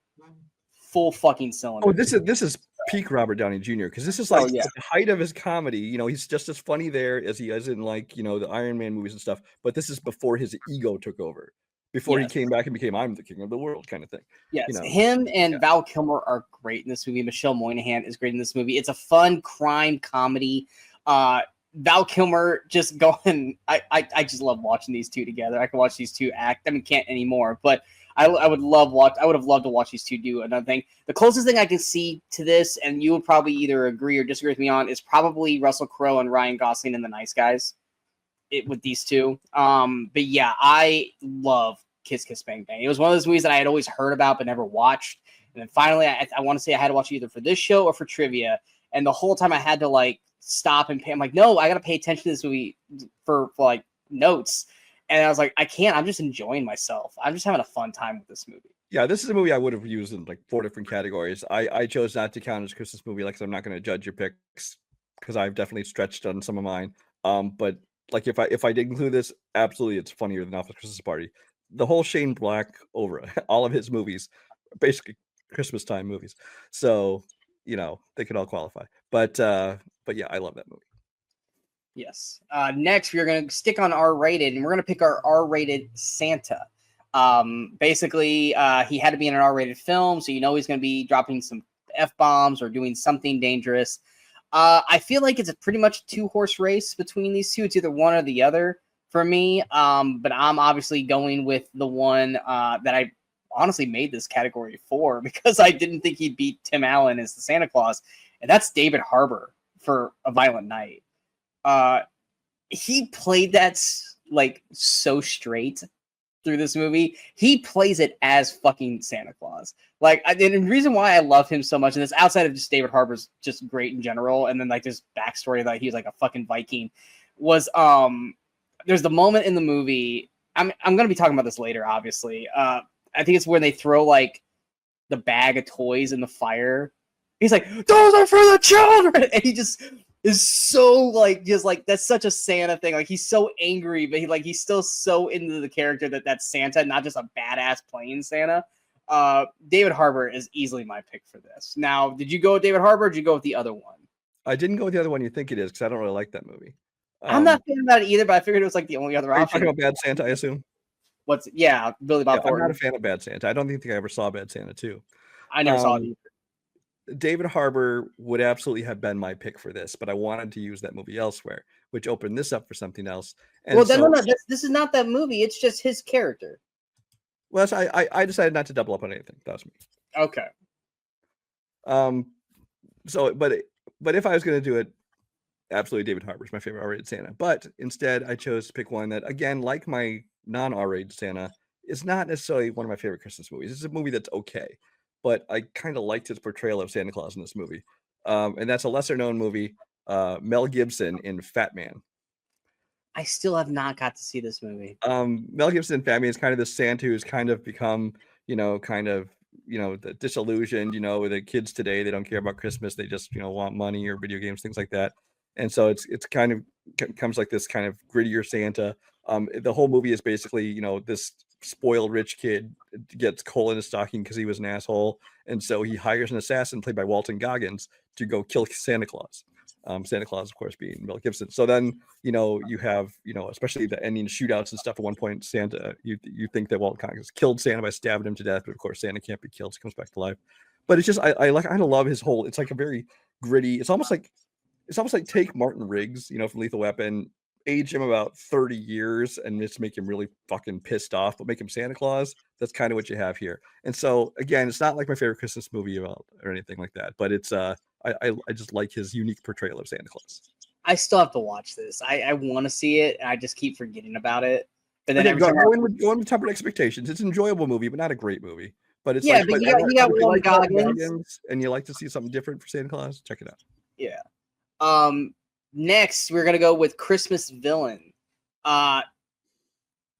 full fucking cylinder. Oh, this is peak Robert Downey Jr. because this is like the height of his comedy. He's just as funny there as he is in like the Iron Man movies and stuff. But this is before his ego took over, before he came back and became "I'm the king of the world" kind of thing. Yes, him and Val Kilmer are great in this movie. Michelle Moynihan is great in this movie. It's a fun crime comedy. Val Kilmer just going. I just love watching these two together. I can watch these two act. I mean, can't anymore, but I would have loved to watch these two do another thing. The closest thing I can see to this, and you would probably either agree or disagree with me on, is probably Russell Crowe and Ryan Gosling in The Nice Guys. With these two. But yeah, I love Kiss Kiss Bang Bang. It was one of those movies that I had always heard about but never watched. And then finally, I want to say I had to watch it either for this show or for trivia. And the whole time I had to like stop and pay. I'm like, no, I got to pay attention to this movie for like notes. And I was like, I can't. I'm just enjoying myself. I'm just having a fun time with this movie. Yeah, this is a movie I would have used in like 4 different categories. I chose not to count as a Christmas movie, like, 'cause I'm not going to judge your picks because I've definitely stretched on some of mine. But like if I did include this, absolutely, it's funnier than Office Christmas Party. The whole Shane Black over all of his movies, basically Christmas time movies. So they could all qualify. But yeah, I love that movie. Yes. Next, we're going to stick on R-rated, and we're going to pick our R-rated Santa. Basically, he had to be in an R-rated film, so he's going to be dropping some F-bombs or doing something dangerous. I feel like it's a pretty much a 2-horse race between these two. It's either one or the other for me. But I'm obviously going with the one that I honestly made this category for because I didn't think he'd beat Tim Allen as the Santa Claus, and that's David Harbour for A Violent Night. He played that like so straight through this movie. He plays it as fucking Santa Claus. Like, and the reason why I love him so much, and it's outside of just David Harbour's just great in general, and then like this backstory that he's like a fucking Viking, was there's the moment in the movie. I'm gonna be talking about this later, obviously. I think it's when they throw like the bag of toys in the fire. He's like, "Those are for the children," and he just is so like just like that's such a Santa thing. Like he's so angry, but he's still so into the character that's Santa, not just a badass plain Santa. David Harbour is easily my pick for this. Now, did you go with David Harbour or did you go with the other one? I didn't go with the other one you think it is because I don't really like that movie. I'm not thinking about it either, but I figured it was like the only other option. Are you talking about Bad Santa, I assume? Billy Bob Thornton. I'm not a fan of Bad Santa. I don't think I ever saw Bad Santa 2. I never saw it either. David Harbour would absolutely have been my pick for this, but I wanted to use that movie elsewhere, which opened this up for something else. And this is not that movie. It's just his character. Well, I decided not to double up on anything. That was me. Okay. So, but if I was going to do it, absolutely David Harbour is my favorite R-rated Santa. But instead, I chose to pick one that, again, like my non-R-rated Santa, is not necessarily one of my favorite Christmas movies. It's a movie that's okay, but I kind of liked his portrayal of Santa Claus in this movie. And that's a lesser-known movie, Mel Gibson in Fat Man. I still have not got to see this movie. Mel Gibson in Fat Man is kind of the Santa who's kind of become, disillusioned, the kids today, they don't care about Christmas. They just, want money or video games, things like that. And so it's kind of comes like this kind of grittier Santa. The whole movie is basically, this spoiled rich kid gets coal in his stocking because he was an asshole. And so he hires an assassin played by Walton Goggins to go kill Santa Claus. Santa Claus, of course, being Mel Gibson. So then, you have, especially the ending shootouts and stuff. At one point, Santa, you think that Walton Goggins killed Santa by stabbing him to death, but of course, Santa can't be killed. So he comes back to life. But it's just, I love his whole. It's like a very gritty. It's almost like take Martin Riggs, from Lethal Weapon, age him about 30 years, and just make him really fucking pissed off, but make him Santa Claus. That's kind of what you have here. And so, again, it's not like my favorite Christmas movie or anything like that, but it's I just like his unique portrayal of Santa Claus. I still have to watch this. I want to see it, and I just keep forgetting about it. But then go in with tempered expectations. It's an enjoyable movie, but not a great movie. But it's but you got Walton Goggins, and you like to see something different for Santa Claus. Check it out. Yeah. Next, we're gonna go with Christmas Villain.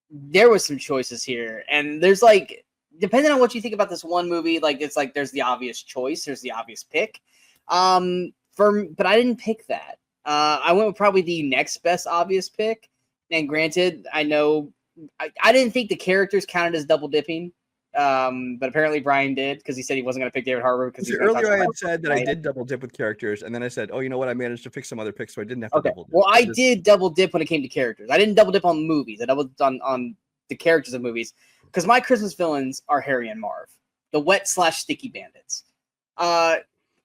There was some choices here, and there's like, depending on what you think about this one movie, like it's like there's the obvious choice, there's the obvious pick. But I didn't pick that. I went with probably the next best obvious pick. And granted, I know I didn't think the characters counted as double dipping. But apparently Brian did because he said he wasn't going to pick David Harbour because earlier I had said that I did double dip with characters, and then I said, oh, you know what? I managed to pick some other picks, so I didn't have to double dip. Well, I did double dip when it came to characters. I didn't double dip on movies. I double dipped on the characters of movies because my Christmas villains are Harry and Marv, the wet/sticky bandits.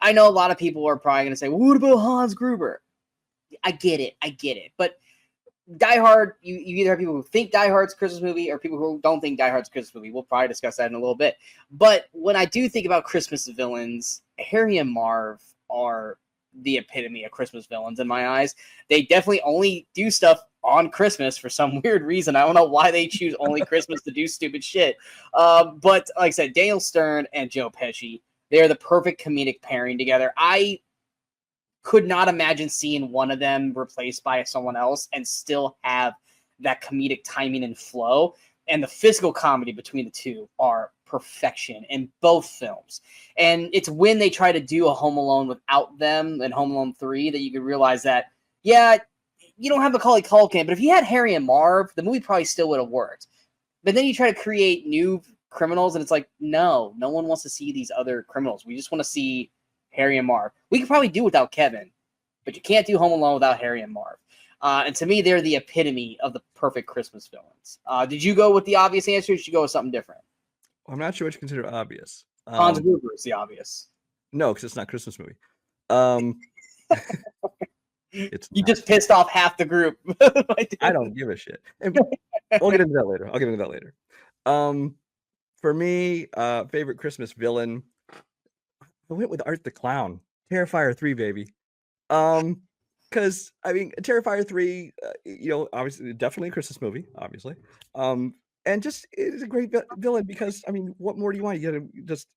I know a lot of people are probably going to say, well, what about Hans Gruber? I get it. But Die Hard, you either have people who think Die Hard's a Christmas movie or people who don't think Die Hard's a Christmas movie. We'll probably discuss that in a little bit. But when I do think about Christmas villains, Harry and Marv are the epitome of Christmas villains in my eyes. They definitely only do stuff on Christmas for some weird reason. I don't know why they choose only Christmas to do stupid shit. But like I said, Daniel Stern and Joe Pesci, they're the perfect comedic pairing together. I could not imagine seeing one of them replaced by someone else and still have that comedic timing and flow. And the physical comedy between the two are perfection in both films. And it's when they try to do a Home Alone without them in Home Alone 3 that you could realize that, yeah, you don't have Macaulay Culkin, but if you had Harry and Marv, the movie probably still would have worked. But then you try to create new criminals, and it's like, no one wants to see these other criminals. We just want to see Harry and Marv. We could probably do without Kevin, but you can't do Home Alone without Harry and Marv. And to me, they're the epitome of the perfect Christmas villains. Did you go with the obvious answer, or did you go with something different? I'm not sure what you consider obvious. Hans Gruber is the obvious. No, because it's not a Christmas movie. You just pissed off half the group. I don't give a shit. We'll get into that later. For me, favorite Christmas villain, I went with Art the Clown. Terrifier 3, baby. Because I mean, Terrifier 3, obviously, definitely a Christmas movie, obviously. And just it is a great villain because I mean, what more do you want? You get just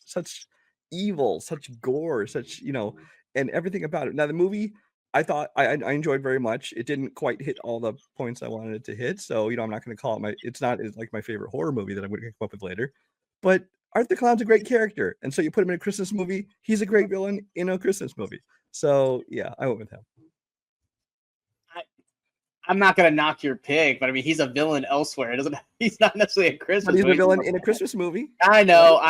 such evil, such gore, such and everything about it. Now the movie, I thought I enjoyed very much. It didn't quite hit all the points I wanted it to hit, so I'm not going to call it it's not like my favorite horror movie that I'm going to come up with later. But Art the Clown's a great character, and so you put him in a Christmas movie. He's a great villain in a Christmas movie. So yeah, I went with him. I'm not gonna knock your pick, but I mean he's a villain elsewhere. He's not necessarily a Christmas. But he's a villain in a Christmas movie. I know.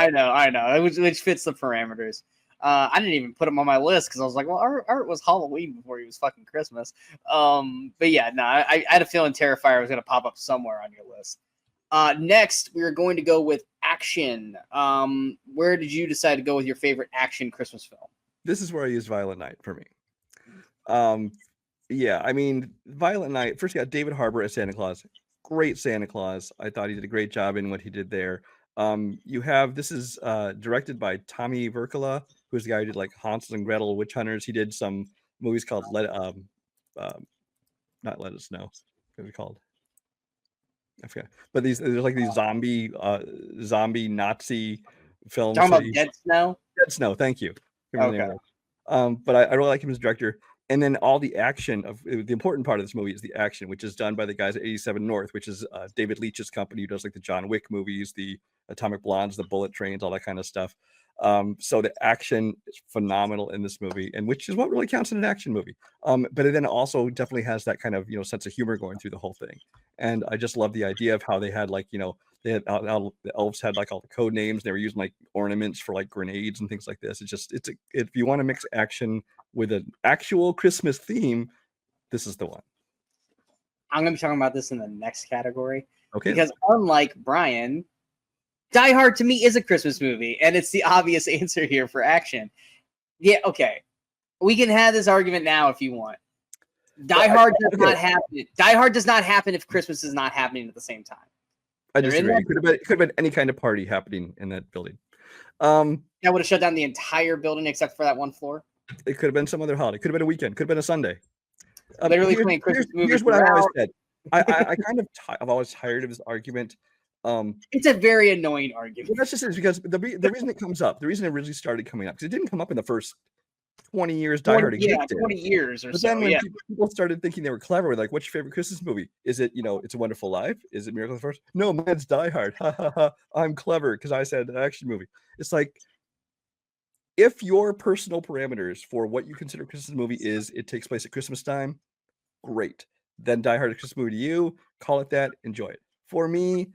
Which fits the parameters. I didn't even put him on my list because I was like, well, Art was Halloween before he was fucking Christmas. But yeah, no, I had a feeling Terrifier was gonna pop up somewhere on your list. Next, we are going to go with action. Where did you decide to go with your favorite action Christmas film? This is where I used Violent Night for me. Yeah, I mean, Violent Night, first you got David Harbour as Santa Claus. Great Santa Claus. I thought he did a great job in what he did there. This is directed by Tommy Vercola, who's the guy who did like Hansel and Gretel, Witch Hunters. He did some movies called not Let Us Know. What are they called? I forget. But there's like these zombie Nazi films. Talking about Dead Snow? Dead Snow, thank you. Okay. But I really like him as director. And then all the action of the important part of this movie is the action, which is done by the guys at 87 North, which is David Leitch's company who does like the John Wick movies, the Atomic Blondes, the Bullet Trains, all that kind of stuff. So the action is phenomenal in this movie, and which is what really counts in an action movie. But it then also definitely has that kind of sense of humor going through the whole thing. And I just love the idea of how they had like they had the elves had like all the code names. They were using like ornaments for like grenades and things like this. If you want to mix action with an actual Christmas theme, this is the one. I'm going to be talking about this in the next category. Okay. Because unlike Brian, Die Hard to me is a Christmas movie, and it's the obvious answer here for action. Yeah, okay. We can have this argument now if you want. Die Hard does not happen. Die Hard does not happen if Christmas is not happening at the same time. I disagree. It could have been any kind of party happening in that building. That would have shut down the entire building except for that one floor. It could have been some other holiday. Could have been a weekend. Could have been a Sunday. Literally playing Christmas movies. Here's what I always said. I've always tired of this argument. It's a very annoying argument. Well, that's just it, because the reason it comes up, the reason it really started coming up, because it didn't come up in the first 20 years. Die Hard existed. 20 years or but so. Then when people started thinking they were clever, like, what's your favorite Christmas movie? Is it It's a Wonderful Life? Is it Miracle on the First? No, mine's Die Hard. Ha ha ha! I'm clever because I said an action movie. It's like, if your personal parameters for what you consider a Christmas movie is it takes place at Christmas time, great. Then Die Hard is a Christmas movie to you. Call it that. Enjoy it. For me,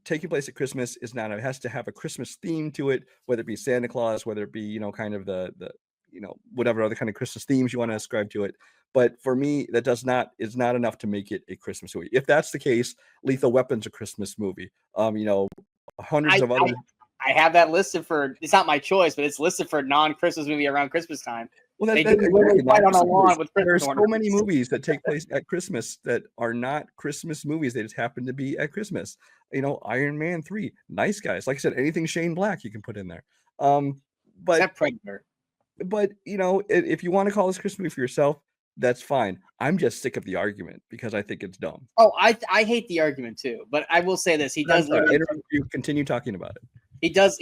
taking place at Christmas is not. It has to have a Christmas theme to it, whether it be Santa Claus, whether it be kind of the whatever other kind of Christmas themes you want to ascribe to it. But for me, that is not enough to make it a Christmas movie. If that's the case, Lethal Weapon's a Christmas movie. Hundreds of other. I have that listed for. It's not my choice, but it's listed for non-Christmas movie around Christmas time. Well, They do literally fight on a lawn with there are Christmas so ornaments. many movies that take place at Christmas that are not Christmas movies. They just happen to be at Christmas. You know, Iron Man 3, Nice Guys. Like I said, anything Shane Black you can put in there. But Except Predator. But you know, if you want to call this Christmas movie for yourself, that's fine. I'm just sick of the argument because I think it's dumb. Oh, I hate the argument too, but I will say this: he does literally. You continue talking about it. He does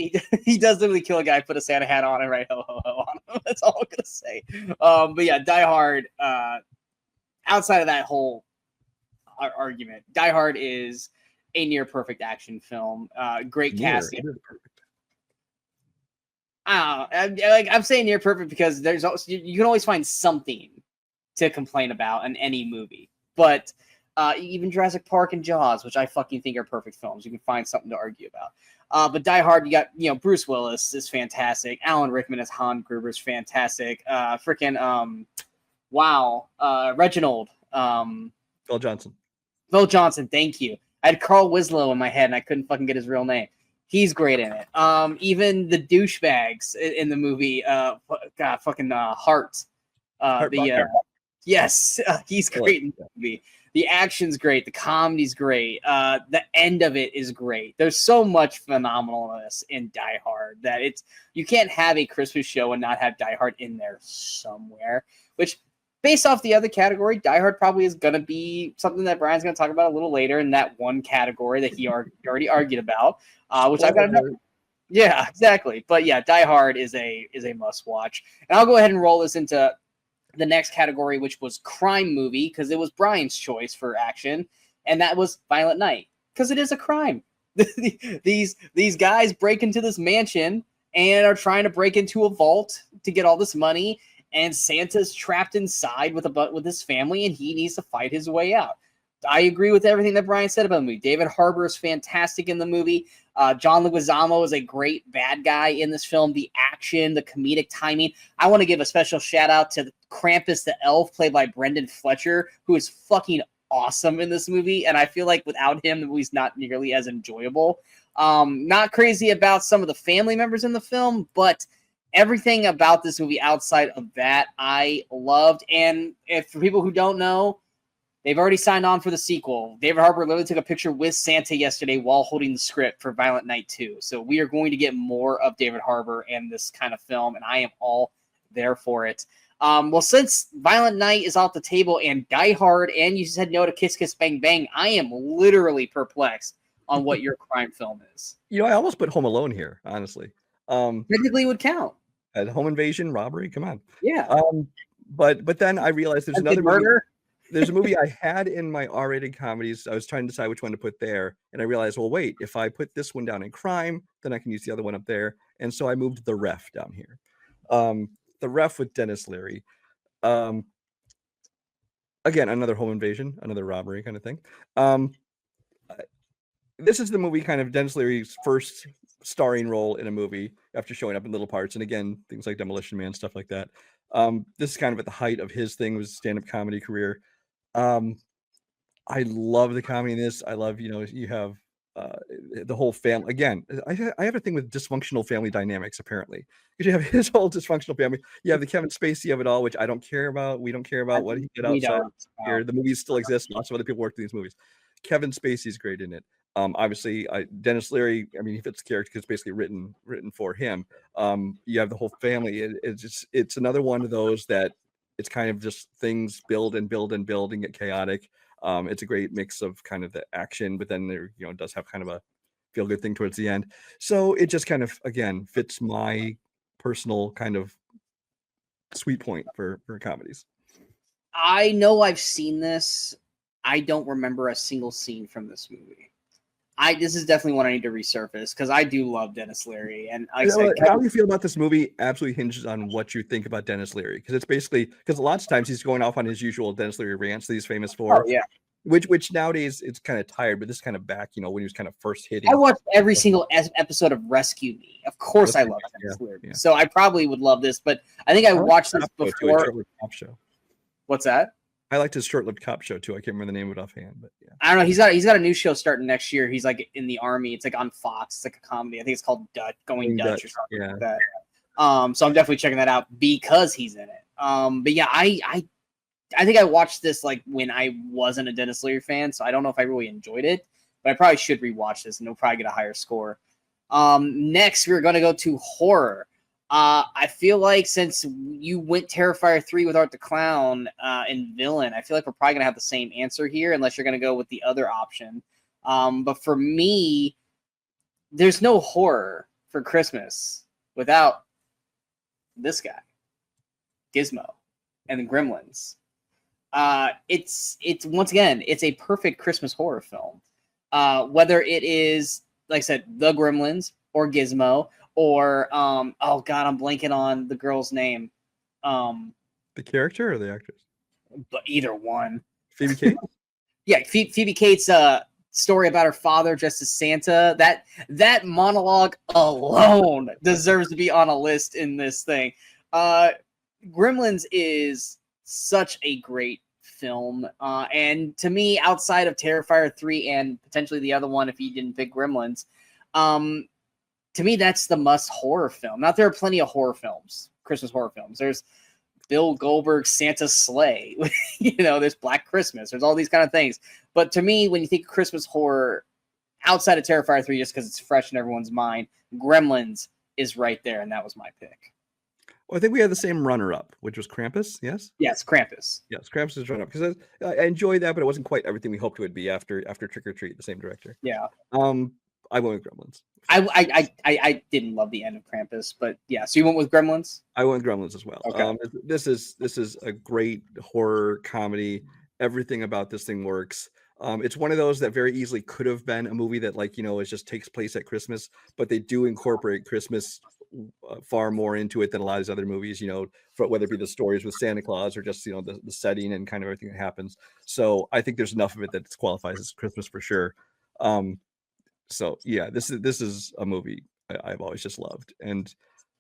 literally kill a guy, put a Santa hat on, and write ho ho ho on him. That's all I'm gonna say. But yeah, Die Hard. Outside of that whole argument, Die Hard is a near perfect action film. Great casting. I'm saying near perfect because there's also, you can always find something to complain about in any movie. But even Jurassic Park and Jaws, which I fucking think are perfect films, you can find something to argue about. But Die Hard, you got, Bruce Willis is fantastic. Alan Rickman as Han Gruber is fantastic. Reginald. Phil Johnson. Phil Johnson, thank you. I had Carl Winslow in my head and I couldn't fucking get his real name. He's great in it. Even the douchebags in the movie, Hart. Yes, he's great in the movie. The action's great. The comedy's great. The end of it is great. There's so much phenomenalness in Die Hard that you can't have a Christmas show and not have Die Hard in there somewhere. Which, based off the other category, Die Hard probably is going to be something that Brian's going to talk about a little later in that one category that he already argued about, which I've got another. Yeah, exactly. But yeah, Die Hard is a must watch. And I'll go ahead and roll this into the next category, which was crime movie, because it was Brian's choice for action, and that was Violent Night, because it is a crime. These guys break into this mansion and are trying to break into a vault to get all this money, and Santa's trapped inside with his family, and he needs to fight his way out. I agree with everything that Brian said about the movie. David Harbour is fantastic in the movie. John Leguizamo is a great bad guy in this film. The action, the comedic timing. I want to give a special shout out to Krampus the Elf, played by Brendan Fletcher, who is fucking awesome in this movie. And I feel like without him, the movie's not nearly as enjoyable. Not crazy about some of the family members in the film, but everything about this movie outside of that, I loved. And for people who don't know, they've already signed on for the sequel. David Harbour literally took a picture with Santa yesterday while holding the script for Violent Night 2. So we are going to get more of David Harbour and this kind of film, and I am all there for it. Well, since Violent Night is off the table and Die Hard, and you said no to Kiss Kiss Bang Bang, I am literally perplexed on what your crime film is. I almost put Home Alone here, honestly. Technically would count. Home invasion, robbery, come on. Yeah. But then I realized there's another murder. There's a movie I had in my R-rated comedies. I was trying to decide which one to put there, and I realized, well, wait, if I put this one down in crime, then I can use the other one up there. And so I moved The Ref down here. The Ref with Dennis Leary. Again, another home invasion, another robbery kind of thing. This is the movie, kind of Dennis Leary's first starring role in a movie after showing up in little parts. And again, things like Demolition Man, stuff like that. This is kind of at the height of his thing, was stand-up comedy career. I love the comedy in this. I love, you have the whole family. Again, I have a thing with dysfunctional family dynamics, apparently, because you have his whole dysfunctional family. You have the Kevin Spacey of it all, which I don't care about. We don't care about what he did outside here. The movies still exist. Lots of other people work in these movies. Kevin Spacey's great in it. Obviously, Dennis Leary, he fits the character because it's basically written for him. You have the whole family. It's another one of those that it's kind of just things build and build and build and get chaotic. It's a great mix of kind of the action, but then there, does have kind of a feel good thing towards the end. So it just kind of, again, fits my personal kind of sweet point for comedies. I know I've seen this. I don't remember a single scene from this movie. This is definitely one I need to resurface because I do love Dennis Leary. And how you feel about this movie absolutely hinges on what you think about Dennis Leary, because it's basically, because lots of times he's going off on his usual Dennis Leary rants that he's famous for. Oh, yeah. Which nowadays it's kind of tired, but this is kind of back, when he was kind of first hitting. I watched every single episode of Rescue Me. Of course, I love Dennis Leary. Yeah. So I probably would love this, but I think I watched this before. What's that? I liked his short-lived cop show too. I can't remember the name of it offhand, but yeah. I don't know. He's got a new show starting next year. He's like in the army. It's like on Fox. It's like a comedy. I think it's called Going Dutch or something like that. So I'm definitely checking that out because he's in it. But yeah, I think I watched this like when I wasn't a Dennis Leary fan, so I don't know if I really enjoyed it, but I probably should rewatch this and it'll probably get a higher score. Next, we're gonna go to horror. I feel like since you went Terrifier 3 with Art the Clown and Villain, I feel like we're probably gonna have the same answer here, unless you're gonna go with the other option. But for me, there's no horror for Christmas without this guy, Gizmo, and the Gremlins. It's once again, it's a perfect Christmas horror film. Whether it is, like I said, the Gremlins or Gizmo or oh god, I'm blanking on the girl's name. The character or the actress? But either one. Phoebe Cates? Yeah, Phoebe Cates' story about her father dressed as Santa. That monologue alone deserves to be on a list in this thing. Gremlins is such a great film, and to me, outside of Terrifier 3 and potentially the other one if you didn't pick Gremlins, to me that's the must horror film. Now there are plenty of horror films, Christmas horror films. There's Bill Goldberg's Santa's Sleigh, there's Black Christmas, there's all these kind of things. But to me, when you think Christmas horror outside of Terrifier 3, just because it's fresh in everyone's mind, Gremlins is right there, and that was my pick. Well, I think we had the same runner-up, which was Krampus, yes? Yes, Krampus. Yes, Krampus is runner-up, because I enjoyed that, but it wasn't quite everything we hoped it would be after Trick or Treat, the same director. Yeah. I went with Gremlins. I didn't love the end of Krampus, but yeah. So you went with Gremlins? I went with Gremlins as well. Okay. This is a great horror comedy. Everything about this thing works. It's one of those that very easily could have been a movie that it just takes place at Christmas, but they do incorporate Christmas far more into it than a lot of these other movies, for whether it be the stories with Santa Claus or just the setting and kind of everything that happens. So I think there's enough of it that it qualifies as Christmas for sure. So yeah, this is a movie I've always just loved. And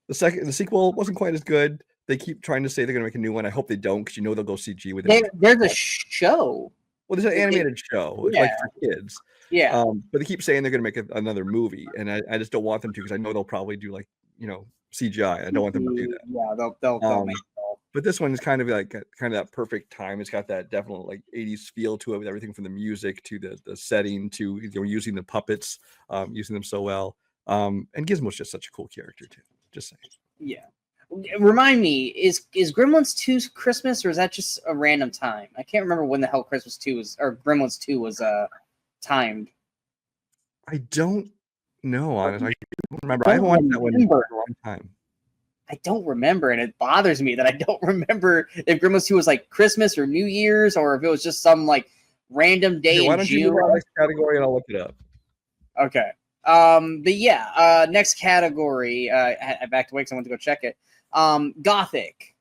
the sequel wasn't quite as good. They keep trying to say they're gonna make a new one. I hope they don't, because they'll go CG with it. There's a show. Well, there's an animated show, yeah. like for kids. Yeah. But they keep saying they're gonna make another movie, and I just don't want them to, because I know they'll probably do CGI. I don't want them to do that. Yeah, they'll make it. But this one is kind of that perfect time. It's got that definite 80s feel to it, with everything from the music to the setting to using the puppets, using them so well. And Gizmo's just such a cool character too. Just saying. Yeah. Remind me, is Gremlins 2 Christmas, or is that just a random time? I can't remember when the hell Christmas 2 was, or Gremlins 2 was timed. I don't know, honestly. I don't remember. I haven't watched that one in a long time. I don't remember, and it bothers me that I don't remember if Gremlins 2 was Christmas or New Year's, or if it was just some random day in June. You do next category and I'll look it up. Okay. But yeah, next category. I backed away because I went to go check it. Gothic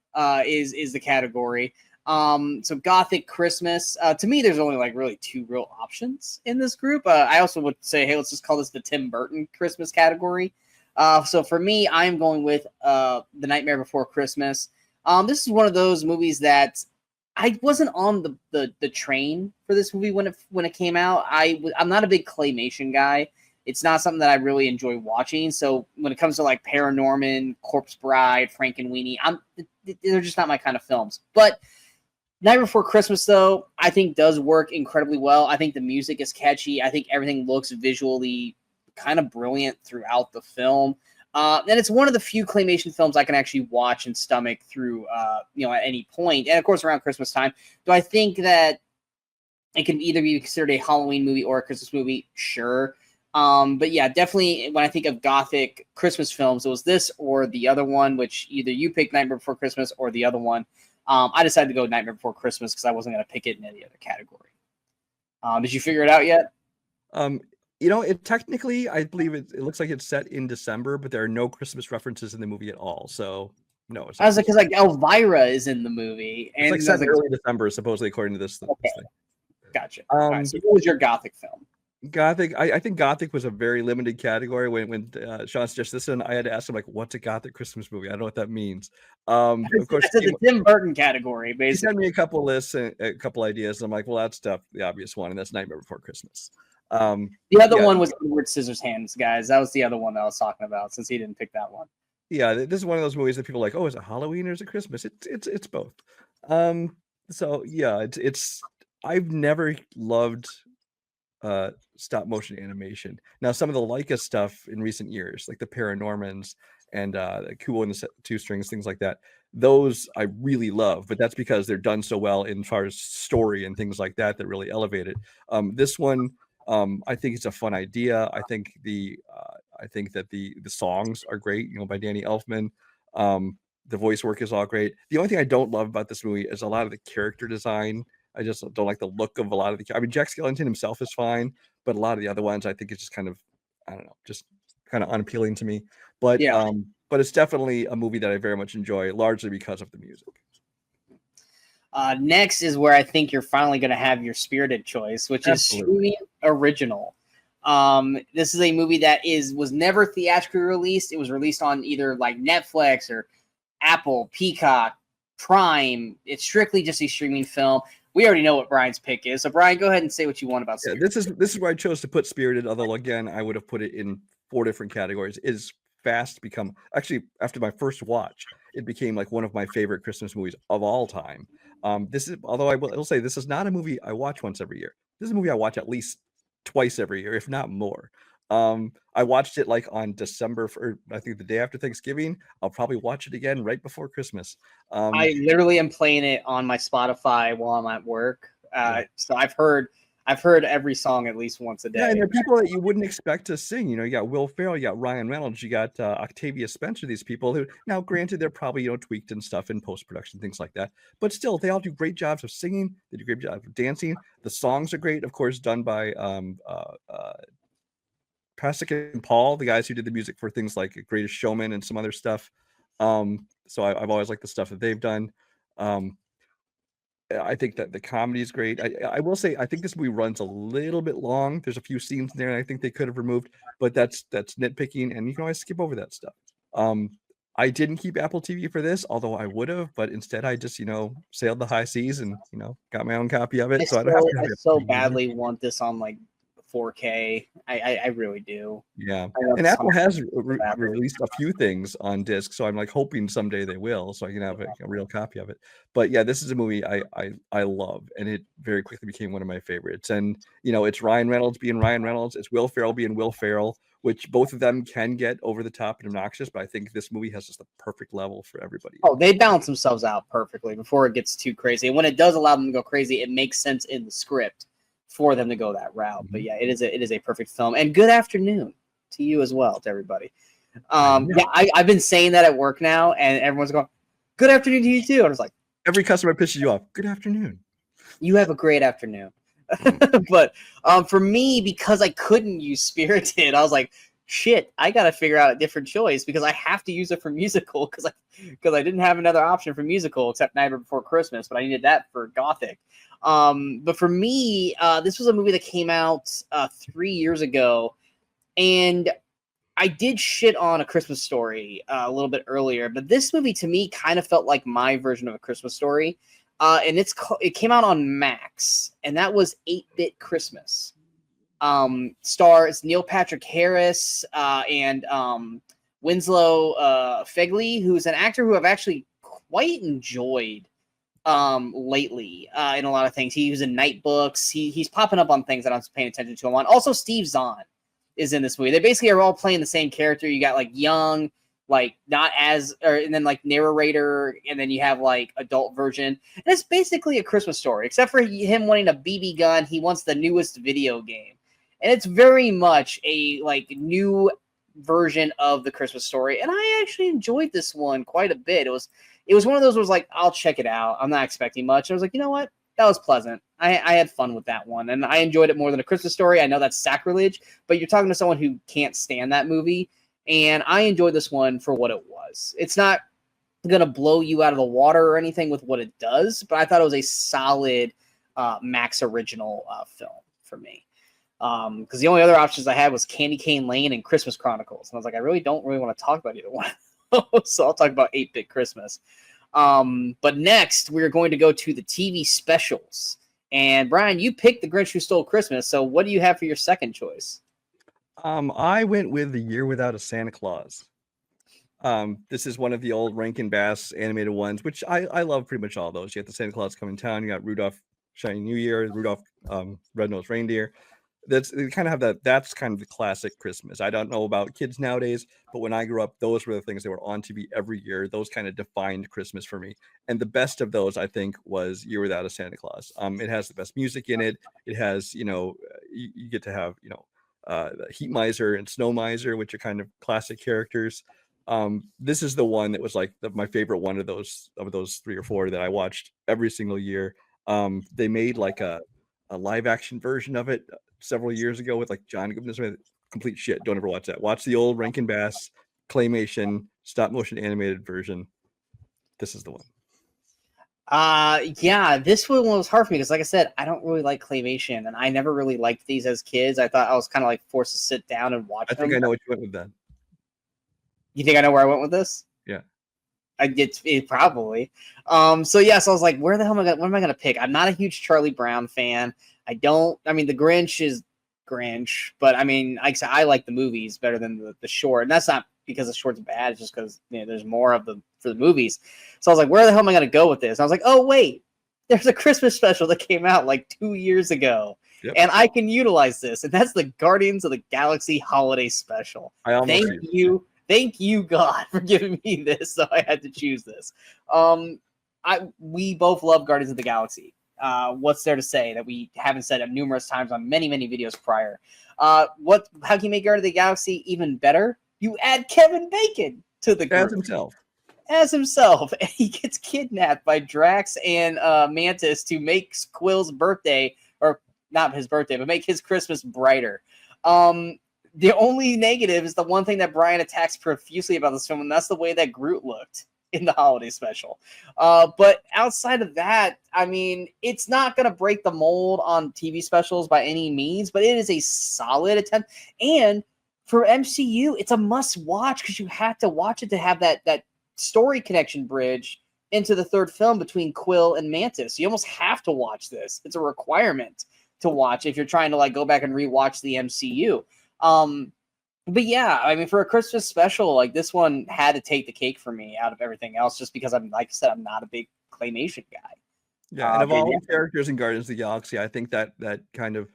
is the category. So Gothic Christmas. To me, there's only really two real options in this group. I also would say, hey, let's just call this the Tim Burton Christmas category. So for me, I'm going with The Nightmare Before Christmas. This is one of those movies that I wasn't on the train for this movie when it came out. I'm not a big claymation guy. It's not something that I really enjoy watching. So when it comes to Paranorman, Corpse Bride, Frankenweenie, they're just not my kind of films. But Night Before Christmas, though, I think does work incredibly well. I think the music is catchy. I think everything looks visually kind of brilliant throughout the film. And it's one of the few claymation films I can actually watch and stomach through, at any point. And of course, around Christmas time. Do I think that it can either be considered a Halloween movie or a Christmas movie? Sure. But yeah, definitely when I think of Gothic Christmas films, it was this or the other one, which either you picked Nightmare Before Christmas or the other one. I decided to go Nightmare Before Christmas because I wasn't going to pick it in any other category. Did you figure it out yet? It technically, I believe it looks like it's set in December, but there are no Christmas references in the movie at all. So no, I was because Elvira is in the movie, and it's set in early December, supposedly, according to this thing. Gotcha. All right, so what was your Gothic film? Gothic. I think Gothic was a very limited category. When Sean suggested this, and I had to ask him what's a Gothic Christmas movie? I don't know what that means. Of course, it's the Tim Burton category. Basically, he sent me a couple lists and a couple ideas. And I'm like, well, that's the obvious one, and that's Nightmare Before Christmas. The other one was Edward Scissorhands, guys. That was the other one that I was talking about, since he didn't pick that one. Yeah, this is one of those movies that people are like, oh, is it Halloween or is it Christmas? It's both. So yeah, it's I've never loved stop motion animation. Now, some of the Leica stuff in recent years, like the Paranormans and the Kubo and the Two Strings, things like that, those I really love, but that's because they're done so well in far as story and things like that that really elevate it. This one, I think it's a fun idea. I think that the songs are great, you know, by Danny Elfman. The voice work is all great. The only thing I don't love about this movie is a lot of the character design. I just don't like the look of a lot of the. I mean, Jack Skellington himself is fine, but a lot of the other ones, I think it's just kind of, I don't know, just kind of unappealing to me. Yeah. But it's definitely a movie that I very much enjoy, largely because of the music. Next is where I think you're finally going to have your spirited choice, which is streaming original. This is a movie that was never theatrically released. It was released on either like Netflix or Apple, Peacock, Prime. It's strictly just a streaming film. We already know what Brian's pick is. So Brian, go ahead and say what you want about Spirited. Yeah, this is where I chose to put Spirited, although again, I would have put it in 4 different categories. Is fast become actually after my first watch, it became like one of my favorite Christmas movies of all time. This is although I will say this is not a movie I watch once every year. This is a movie I watch at least twice every year, if not more. I watched it like on December for I think the day after Thanksgiving. I'll probably watch it again right before Christmas. I literally am playing it on my Spotify while I'm at work. So I've heard every song at least once a day. Yeah, and there are people that you wouldn't expect to sing. You know, you got Will Ferrell, you got Ryan Reynolds, you got Octavia Spencer. These people who now, granted, they're probably tweaked and stuff in post production, things like that. But still, they all do great jobs of singing. They do great jobs of dancing. The songs are great, of course, done by Pasek and Paul, the guys who did the music for things like Greatest Showman and some other stuff. So I've always liked the stuff that they've done. I think that the comedy is great. I will say I think this movie runs a little bit long. There's a few scenes in there I think they could have removed, but that's nitpicking, and you can always skip over that stuff. I didn't keep Apple TV for this, although I would have, but instead I just sailed the high seas and got my own copy of it. I so badly want this on like 4K. I really do. Yeah, and Apple has released a few things on disc, so I'm like hoping someday they will, so I can have a real copy of it. But yeah, this is a movie I love, and it very quickly became one of my favorites. And it's Ryan Reynolds being Ryan Reynolds, it's Will Ferrell being Will Ferrell, which both of them can get over the top and obnoxious, but I think this movie has just the perfect level for everybody. Oh, they balance themselves out perfectly before it gets too crazy. And when it does allow them to go crazy, it makes sense in the script for them to go that route. But yeah, it is a perfect film. And good afternoon to you as well, to everybody. I've been saying that at work now, and everyone's going, good afternoon to you too. And I was like, every customer pisses you off. Good afternoon. You have a great afternoon. But for me, because I couldn't use Spirited, I was like, shit, I got to figure out a different choice because I have to use it for musical because I didn't have another option for musical except Nightmare Before Christmas, but I needed that for Gothic. But for me, this was a movie that came out 3 years ago, and I did shit on A Christmas Story a little bit earlier, but this movie to me kind of felt like my version of A Christmas Story. And it came out on Max, and that was 8-Bit Christmas. Stars Neil Patrick Harris and Winslow Fegley, who's an actor who I've actually quite enjoyed lately in a lot of things. He was in Night Books. He's popping up on things that I'm paying attention to him on. Also, Steve Zahn is in this movie. They basically are all playing the same character. You got like young, like not as, and then like narrator, and then you have like adult version. And it's basically a Christmas Story, except for him wanting a BB gun. He wants the newest video game, and it's very much a like new version of the Christmas Story. And I actually enjoyed this one quite a bit. It was one of those where I was like, I'll check it out. I'm not expecting much. I was like, you know what? That was pleasant. I had fun with that one, and I enjoyed it more than A Christmas Story. I know that's sacrilege, but you're talking to someone who can't stand that movie, and I enjoyed this one for what it was. It's not going to blow you out of the water or anything with what it does, but I thought it was a solid Max original film for me. Because the only other options I had was Candy Cane Lane and Christmas Chronicles, and I was like, I really don't want to talk about either one. So I'll talk about 8-Bit Christmas. But next, we're going to go to the TV specials. And Brian, you picked The Grinch Who Stole Christmas. So what do you have for your second choice? I went with The Year Without a Santa Claus. This is one of the old Rankin Bass animated ones, which I love pretty much all those. You got the Santa Claus Coming to Town, you got Rudolph Shiny New Year, Rudolph Red-Nosed Reindeer. They kind of have that. That's kind of the classic Christmas. I don't know about kids nowadays, but when I grew up, those were the things that were on TV every year. Those kind of defined Christmas for me. And the best of those, I think, was Year Without a Santa Claus. It has the best music in it. It has, you get to have, the Heat Miser and Snow Miser, which are kind of classic characters. This is the one that was like my favorite one of those 3 or 4 that I watched every single year. They made like a live action version of it several years ago with like John Goodman. Complete shit. Don't ever watch that. Watch the old Rankin Bass claymation stop motion animated version. This is the one. Yeah, this one was hard for me because, like I said, I don't really like claymation, and I never really liked these as kids. I thought I was kind of like forced to sit down and watch them. I think I know what you went with that. You think I know where I went with this? Yeah. I get it probably. So I was like, where the hell what am I gonna pick? I'm not a huge Charlie Brown fan. I mean, the Grinch is Grinch, but I mean, like I said, I like the movies better than the short. And that's not because the short's bad, it's just because there's more of them for the movies. So I was like, where the hell am I gonna go with this? And I was like, oh wait, there's a Christmas special that came out like 2 years ago. Yep. And I can utilize this, and that's the Guardians of the Galaxy Holiday Special. Thank you, God, for giving me this. So I had to choose this. We both love Guardians of the Galaxy. What's there to say that we haven't said it numerous times on many, many videos prior? How can you make Guardians of the Galaxy even better? You add Kevin Bacon to the group. As himself. And he gets kidnapped by Drax and Mantis to make Quill's birthday, or not his birthday, but make his Christmas brighter. The only negative is the one thing that Brian attacks profusely about this film, and that's the way that Groot looked in the holiday special. But outside of that, I mean, it's not going to break the mold on TV specials by any means, but it is a solid attempt. And for MCU, it's a must-watch because you have to watch it to have that story connection bridge into the third film between Quill and Mantis. You almost have to watch this. It's a requirement to watch if you're trying to like go back and rewatch the MCU. But yeah, I mean, for a Christmas special, like this one had to take the cake for me out of everything else, just because I'm, like I said, I'm not a big claymation guy. Yeah, and of all the characters in Guardians of the Galaxy, I think that kind of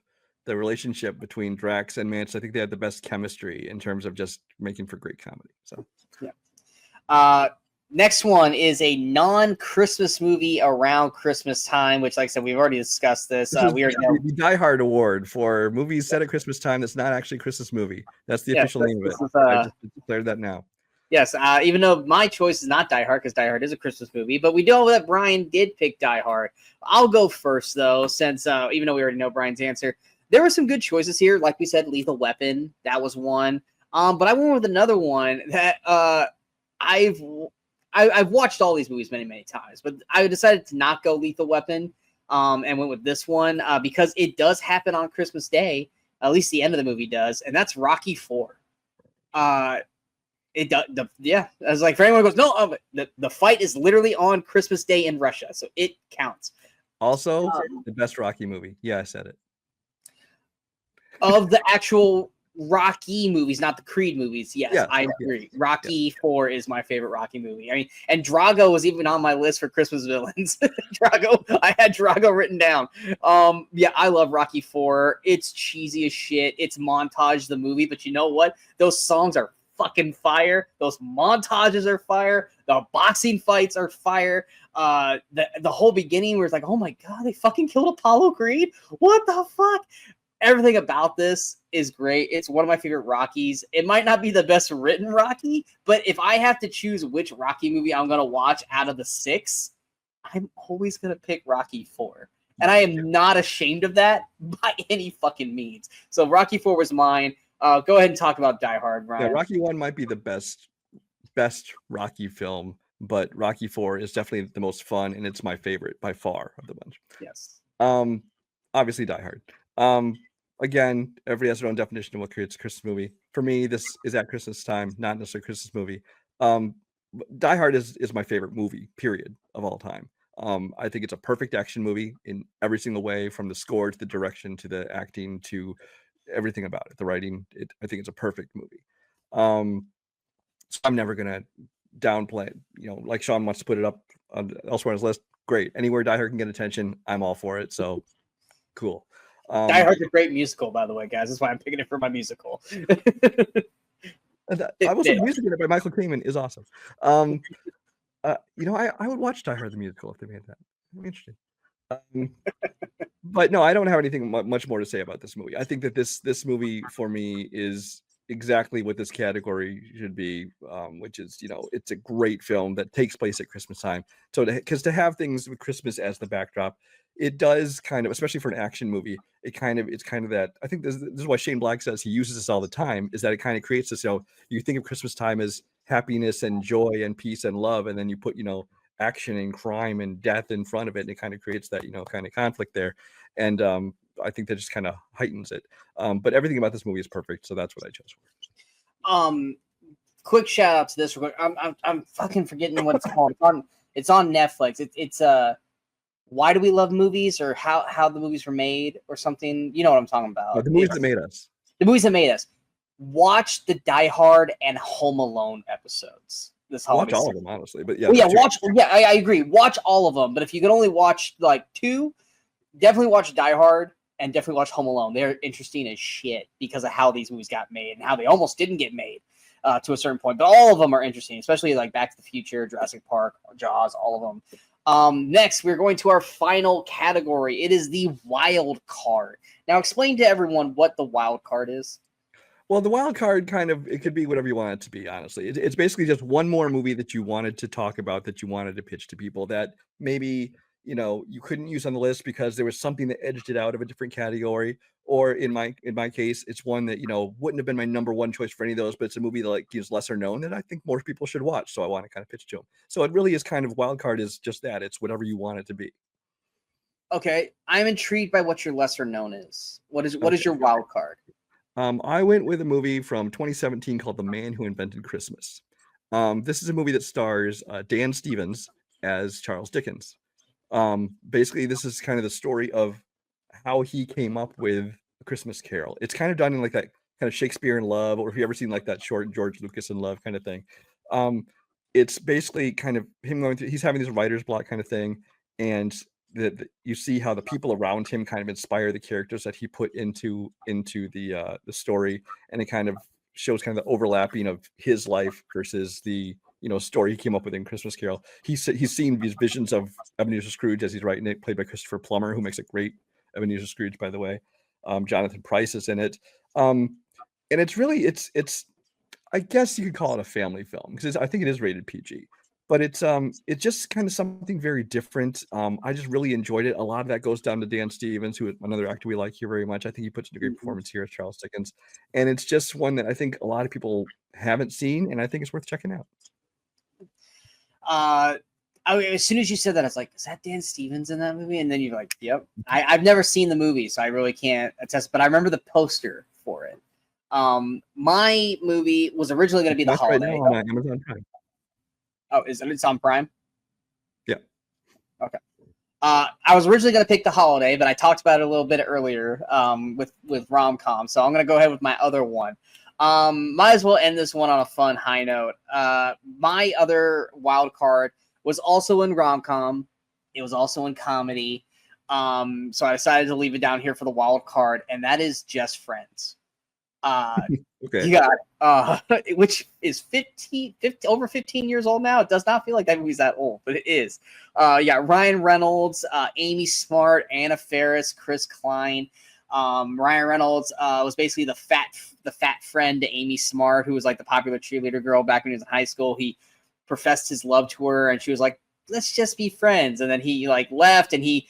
the relationship between Drax and Mantis, I think they had the best chemistry in terms of just making for great comedy. So yeah. Next one is a non-Christmas movie around Christmas time, which, like I said, we've already discussed this. We already know the Die Hard Award for movies set at Christmas time that's not actually a Christmas movie. That's the official name of it. I just declared that now. Yes, even though my choice is not Die Hard, because Die Hard is a Christmas movie, but we know that Brian did pick Die Hard. I'll go first, though, since even though we already know Brian's answer. There were some good choices here. Like we said, Lethal Weapon, that was one. But I went with another one that I've watched all these movies many, many times, but I decided to not go Lethal Weapon and went with this one because it does happen on Christmas Day. At least the end of the movie does, and that's Rocky IV. It does. I was like, for anyone who goes, no, the fight is literally on Christmas Day in Russia, so it counts. Also, the best Rocky movie. Yeah, I said it. Of the actual Rocky movies, not the Creed movies. Yes, yeah, I agree. Yeah. Rocky IV is my favorite Rocky movie. I mean, and Drago was even on my list for Christmas villains. I had Drago written down. Yeah, I love Rocky IV. It's cheesy as shit. It's montage the movie, but you know what? Those songs are fucking fire. Those montages are fire. The boxing fights are fire. The whole beginning where it's like, oh my god, they fucking killed Apollo Creed. What the fuck? Everything about this is great. It's one of my favorite Rockies. It might not be the best written Rocky, but if I have to choose which Rocky movie I'm going to watch out of the 6, I'm always going to pick Rocky IV. And I am not ashamed of that by any fucking means. So Rocky IV was mine. Go ahead and talk about Die Hard, Ryan. Yeah, Rocky 1 might be the best Rocky film, but Rocky IV is definitely the most fun, and it's my favorite by far of the bunch. Yes. Obviously Die Hard. Again, everybody has their own definition of what creates a Christmas movie. For me, this is at Christmas time, not necessarily a Christmas movie. Die Hard is my favorite movie, period, of all time. I think it's a perfect action movie in every single way, from the score to the direction to the acting to everything about it, the writing. I think it's a perfect movie. So I'm never gonna downplay it. Like Sean wants to put it up elsewhere on his list. Great. Anywhere Die Hard can get attention, I'm all for it. So cool. Die Hard's a great musical, by the way, guys. That's why I'm picking it for my musical. I was the music in it by Michael Kamen is awesome. I would watch Die Hard the musical if they made that. I'm interested. But no, I don't have anything much more to say about this movie. I think that this movie for me is exactly what this category should be, which is, it's a great film that takes place at Christmas time. So because to have things with Christmas as the backdrop, it does kind of, especially for an action movie, it's kind of that. I think this is why Shane Black says he uses this all the time, is that it kind of creates this, you think of Christmas time as happiness and joy and peace and love, and then you put, action and crime and death in front of it, and it kind of creates that, kind of conflict there. And I think that just kind of heightens it. But everything about this movie is perfect, so that's what I chose for. Quick shout out to this. I'm fucking forgetting what it's called. It's on Netflix. It's Why Do We Love Movies, or how the movies were made, or something. You know what I'm talking about? The movies that made us. The movies that made us. Watch the Die Hard and Home Alone episodes. Watch all of them, honestly. But yeah, I agree. Watch all of them. But if you can only watch like two, definitely watch Die Hard and definitely watch Home Alone. They're interesting as shit because of how these movies got made and how they almost didn't get made to a certain point. But all of them are interesting, especially like Back to the Future, Jurassic Park, Jaws, all of them. Next, we're going to our final category. It is the wild card. Now, explain to everyone what the wild card is. Well, the wild card it could be whatever you want it to be, honestly. It's basically just one more movie that you wanted to talk about, that you wanted to pitch to people, that maybe, you couldn't use on the list because there was something that edged it out of a different category. Or in my case, it's one that, wouldn't have been my number one choice for any of those, but it's a movie that is lesser known that I think more people should watch. So I want to kind of pitch to them. So it really is kind of, wild card is just that. It's whatever you want it to be. Okay. I'm intrigued by what your lesser known is. What is your wild card? I went with a movie from 2017 called The Man Who Invented Christmas. This is a movie that stars Dan Stevens as Charles Dickens. Basically, this is kind of the story of how he came up with A Christmas Carol. It's kind of done in like that kind of Shakespeare in Love, or if you ever seen like that short George Lucas in Love kind of thing. It's basically kind of him going through, he's having this writer's block kind of thing, and you see how the people around him kind of inspire the characters that he put into the story, and it kind of shows kind of the overlapping of his life versus the story he came up with in Christmas Carol. He's seen these visions of Ebenezer Scrooge as he's writing it, played by Christopher Plummer, who makes a great Ebenezer Scrooge, by the way. Jonathan Pryce is in it, and it's really it's I guess you could call it a family film, because I think it is rated PG. But it's just kind of something very different. I just really enjoyed it. A lot of that goes down to Dan Stevens, who is another actor we like here very much. I think he puts in a great performance here as Charles Dickens. And it's just one that I think a lot of people haven't seen, and I think it's worth checking out. As soon as you said that, I was like, is that Dan Stevens in that movie? And then you're like, yep. I've never seen the movie, so I really can't attest, but I remember the poster for it. My movie was originally going to be The Holiday. Right now on Amazon Prime. Oh, it's on Prime? Yeah. Okay. I was originally going to pick The Holiday, but I talked about it a little bit earlier with RomCom, so I'm going to go ahead with my other one. Might as well end this one on a fun high note. My other wild card was also in RomCom. It was also in comedy. So I decided to leave it down here for the wild card, and that is Just Friends. Okay. You got which is 15 over 15 years old now. It does not feel like that movie's that old, but it is. Ryan Reynolds, Amy Smart, Anna Faris, Chris Klein. Ryan Reynolds was basically the fat friend to Amy Smart, who was like the popular cheerleader girl back when he was in high school. He professed his love to her, and she was like, let's just be friends. And then he like left, and he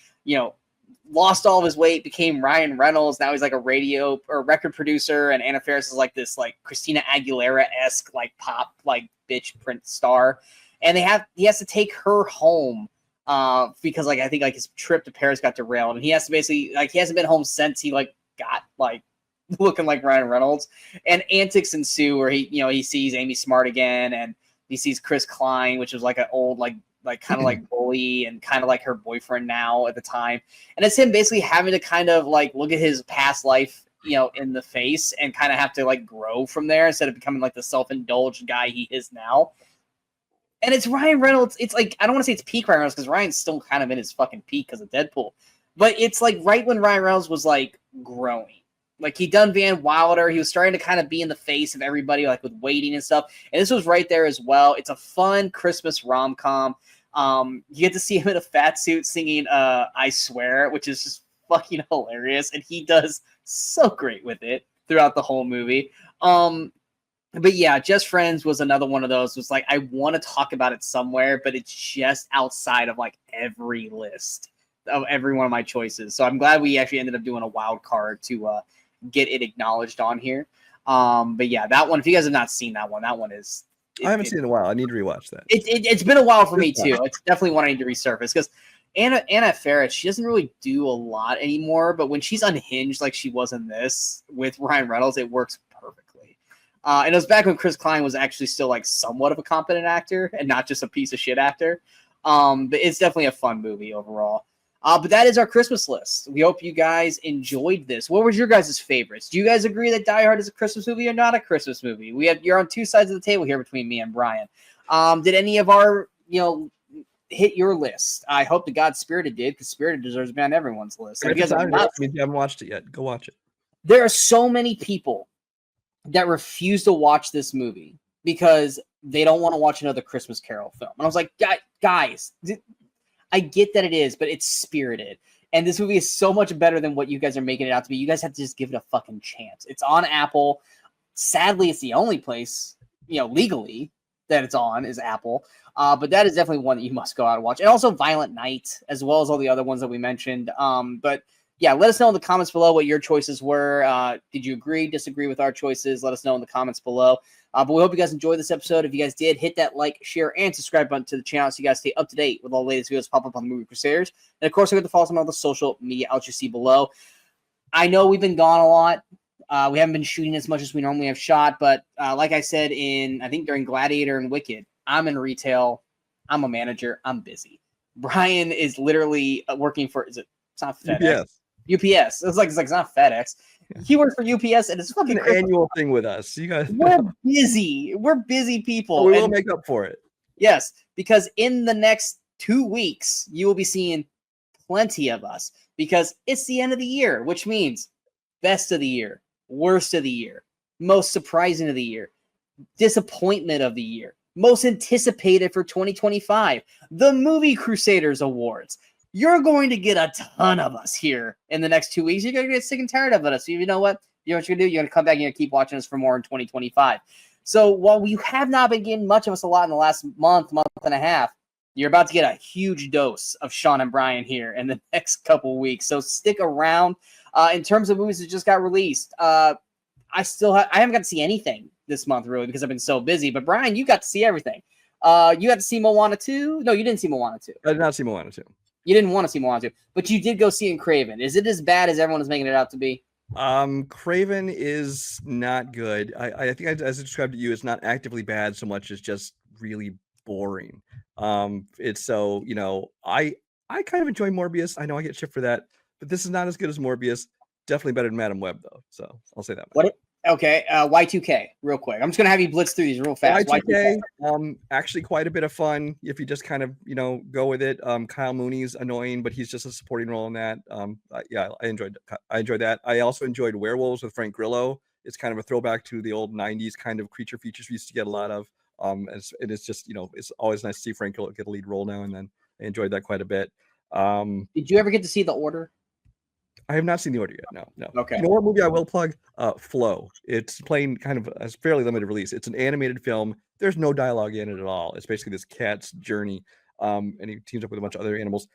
lost all of his weight, became Ryan Reynolds. Now he's like a radio or record producer, and Anna Faris is like this like Christina Aguilera-esque like pop like bitch print star. And he has to take her home because like I think like his trip to Paris got derailed, and he has to basically like he hasn't been home since he like got like looking like Ryan Reynolds. And antics ensue where he sees Amy Smart again, and he sees Chris Klein, which was like an old like kind of like bully and kind of like her boyfriend now at the time. And it's him basically having to kind of like look at his past life in the face and kind of have to like grow from there instead of becoming like the self-indulged guy he is now. And it's Ryan Reynolds. It's like, I don't want to say it's peak Ryan Reynolds because Ryan's still kind of in his fucking peak because of Deadpool. But it's like right when Ryan Reynolds was like growing. Like he'd done Van Wilder. He was starting to kind of be in the face of everybody, like with Waiting and stuff. And this was right there as well. It's a fun Christmas rom-com. You get to see him in a fat suit singing I Swear, which is just fucking hilarious. And he does so great with it throughout the whole movie. But yeah, Just Friends was another one of those. It was like, I want to talk about it somewhere, but it's just outside of like every list of every one of my choices. So I'm glad we actually ended up doing a wild card to get it acknowledged on here. But yeah, that one, if you guys have not seen that one is... I haven't seen it in a while. I need to rewatch that. It's been a while for me too. It's definitely one I need to resurface because Anna Faris, she doesn't really do a lot anymore, but when she's unhinged like she was in this with Ryan Reynolds, it works perfectly. And it was back when Chris Klein was actually still like somewhat of a competent actor and not just a piece of shit actor. But it's definitely a fun movie overall. But that is our Christmas list. We hope you guys enjoyed this. What was your guys' favorites? Do you guys agree that Die Hard is a Christmas movie or not a Christmas movie? You're on two sides of the table here between me and Brian. Did any of our, hit your list? I hope to God Spirited did, because Spirited deserves to be on everyone's list. If you guys haven't watched it yet, go watch it. There are so many people that refuse to watch this movie because they don't want to watch another Christmas Carol film. And I was like, guys, I get that it is, but it's Spirited. And this movie is so much better than what you guys are making it out to be. You guys have to just give it a fucking chance. It's on Apple. Sadly, it's the only place, legally that it's on is Apple. But that is definitely one that you must go out and watch. And also Violent Night, as well as all the other ones that we mentioned. But yeah, let us know in the comments below what your choices were. Did you agree, disagree with our choices? Let us know in the comments below. But we hope you guys enjoyed this episode. If you guys did, hit that like, share, and subscribe button to the channel so you guys stay up to date with all the latest videos pop up on the Movie Crusaders. And of course, I got to follow some of the social media outlets you see below. I know we've been gone a lot. We haven't been shooting as much as we normally have shot. But like I said I think during Gladiator and Wicked, I'm in retail. I'm a manager. I'm busy. Brian is literally working for, it's not FedEx. UPS. It's not FedEx. He works for UPS, and it's fucking an annual thing with us. You guys, we're busy. We're busy people. We will make up for it. Yes, because in the next 2 weeks, you will be seeing plenty of us because it's the end of the year, which means best of the year, worst of the year, most surprising of the year, disappointment of the year, most anticipated for 2025, the Movie Crusaders Awards. You're going to get a ton of us here in the next 2 weeks. You're going to get sick and tired of us. So you know what? You know what you're going to do? You're going to come back and you're going to keep watching us for more in 2025. So while we have not been getting much of us a lot in the last month and a half, you're about to get a huge dose of Sean and Brian here in the next couple weeks. So stick around. In terms of movies that just got released, I haven't got to see anything this month really because I've been so busy. But Brian, you got to see everything. You got to see Moana 2? No, you didn't see Moana 2. I did not see Moana 2. You didn't want to see Moana 2, but you did go see Craven. Is it as bad as everyone is making it out to be? Craven is not good. I think as I described to you, it's not actively bad so much as just really boring. It's so, I kind of enjoy Morbius. I know I get shit for that, but this is not as good as Morbius. Definitely better than Madam Web though. So I'll say that. Okay, Y2K, real quick. I'm just gonna have you blitz through these real fast. Y2K, actually quite a bit of fun if you just kind of go with it. Kyle Mooney's annoying, but he's just a supporting role in that. Yeah, I enjoyed that. I also enjoyed Werewolves with Frank Grillo. It's kind of a throwback to the old '90s kind of creature features we used to get a lot of. It's just it's always nice to see Frank Grillo get a lead role now and then. I enjoyed that quite a bit. Did you ever get to see The Order? I have not seen The Order yet. No. Okay. You know what movie I will plug? Flow. It's playing kind of a fairly limited release. It's an animated film. There's no dialogue in it at all. It's basically this cat's journey, and he teams up with a bunch of other animals.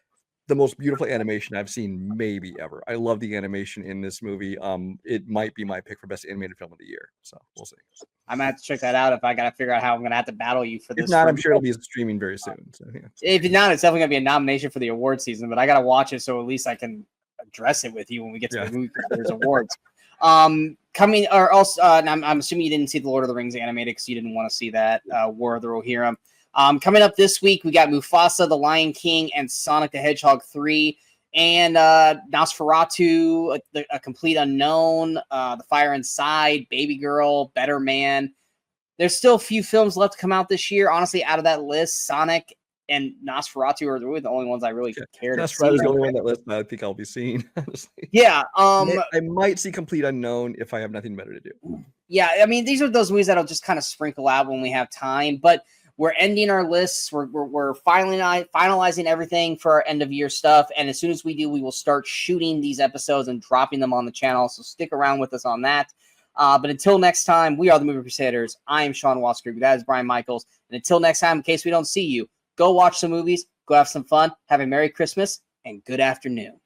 The most beautiful animation I've seen maybe ever. I love the animation in this movie. It might be my pick for best animated film of the year. So we'll see. I'm gonna have to check that out if I gotta figure out how I'm gonna have to battle you for this. If not, I'm sure it'll be streaming very soon. So, yeah. If not, it's definitely gonna be a nomination for the award season. But I gotta watch it so at least I can address it with you when we get to the Movie Crusaders Awards. Coming or also, I'm assuming you didn't see the Lord of the Rings animated because you didn't want to see that War of the Rohirrim. Coming up this week, we got Mufasa, The Lion King, and Sonic the Hedgehog 3. and Nosferatu, a Complete Unknown, The Fire Inside, Baby Girl, Better Man. There's still a few films left to come out this year. Honestly, out of that list, Sonic and Nosferatu are really the only ones I really care to see. Nosferatu is the only one that list I think I'll be seeing, honestly. Yeah. I might see Complete Unknown if I have nothing better to do. Yeah, I mean, these are those movies that'll just kind of sprinkle out when we have time, but we're ending our lists. We're finalizing everything for our end of year stuff. And as soon as we do, we will start shooting these episodes and dropping them on the channel. So stick around with us on that. But until next time, we are the Movie Crusaders. I am Sean Waskerby. That is Brian Michaels. And until next time, in case we don't see you, go watch some movies, go have some fun, have a Merry Christmas, and good afternoon.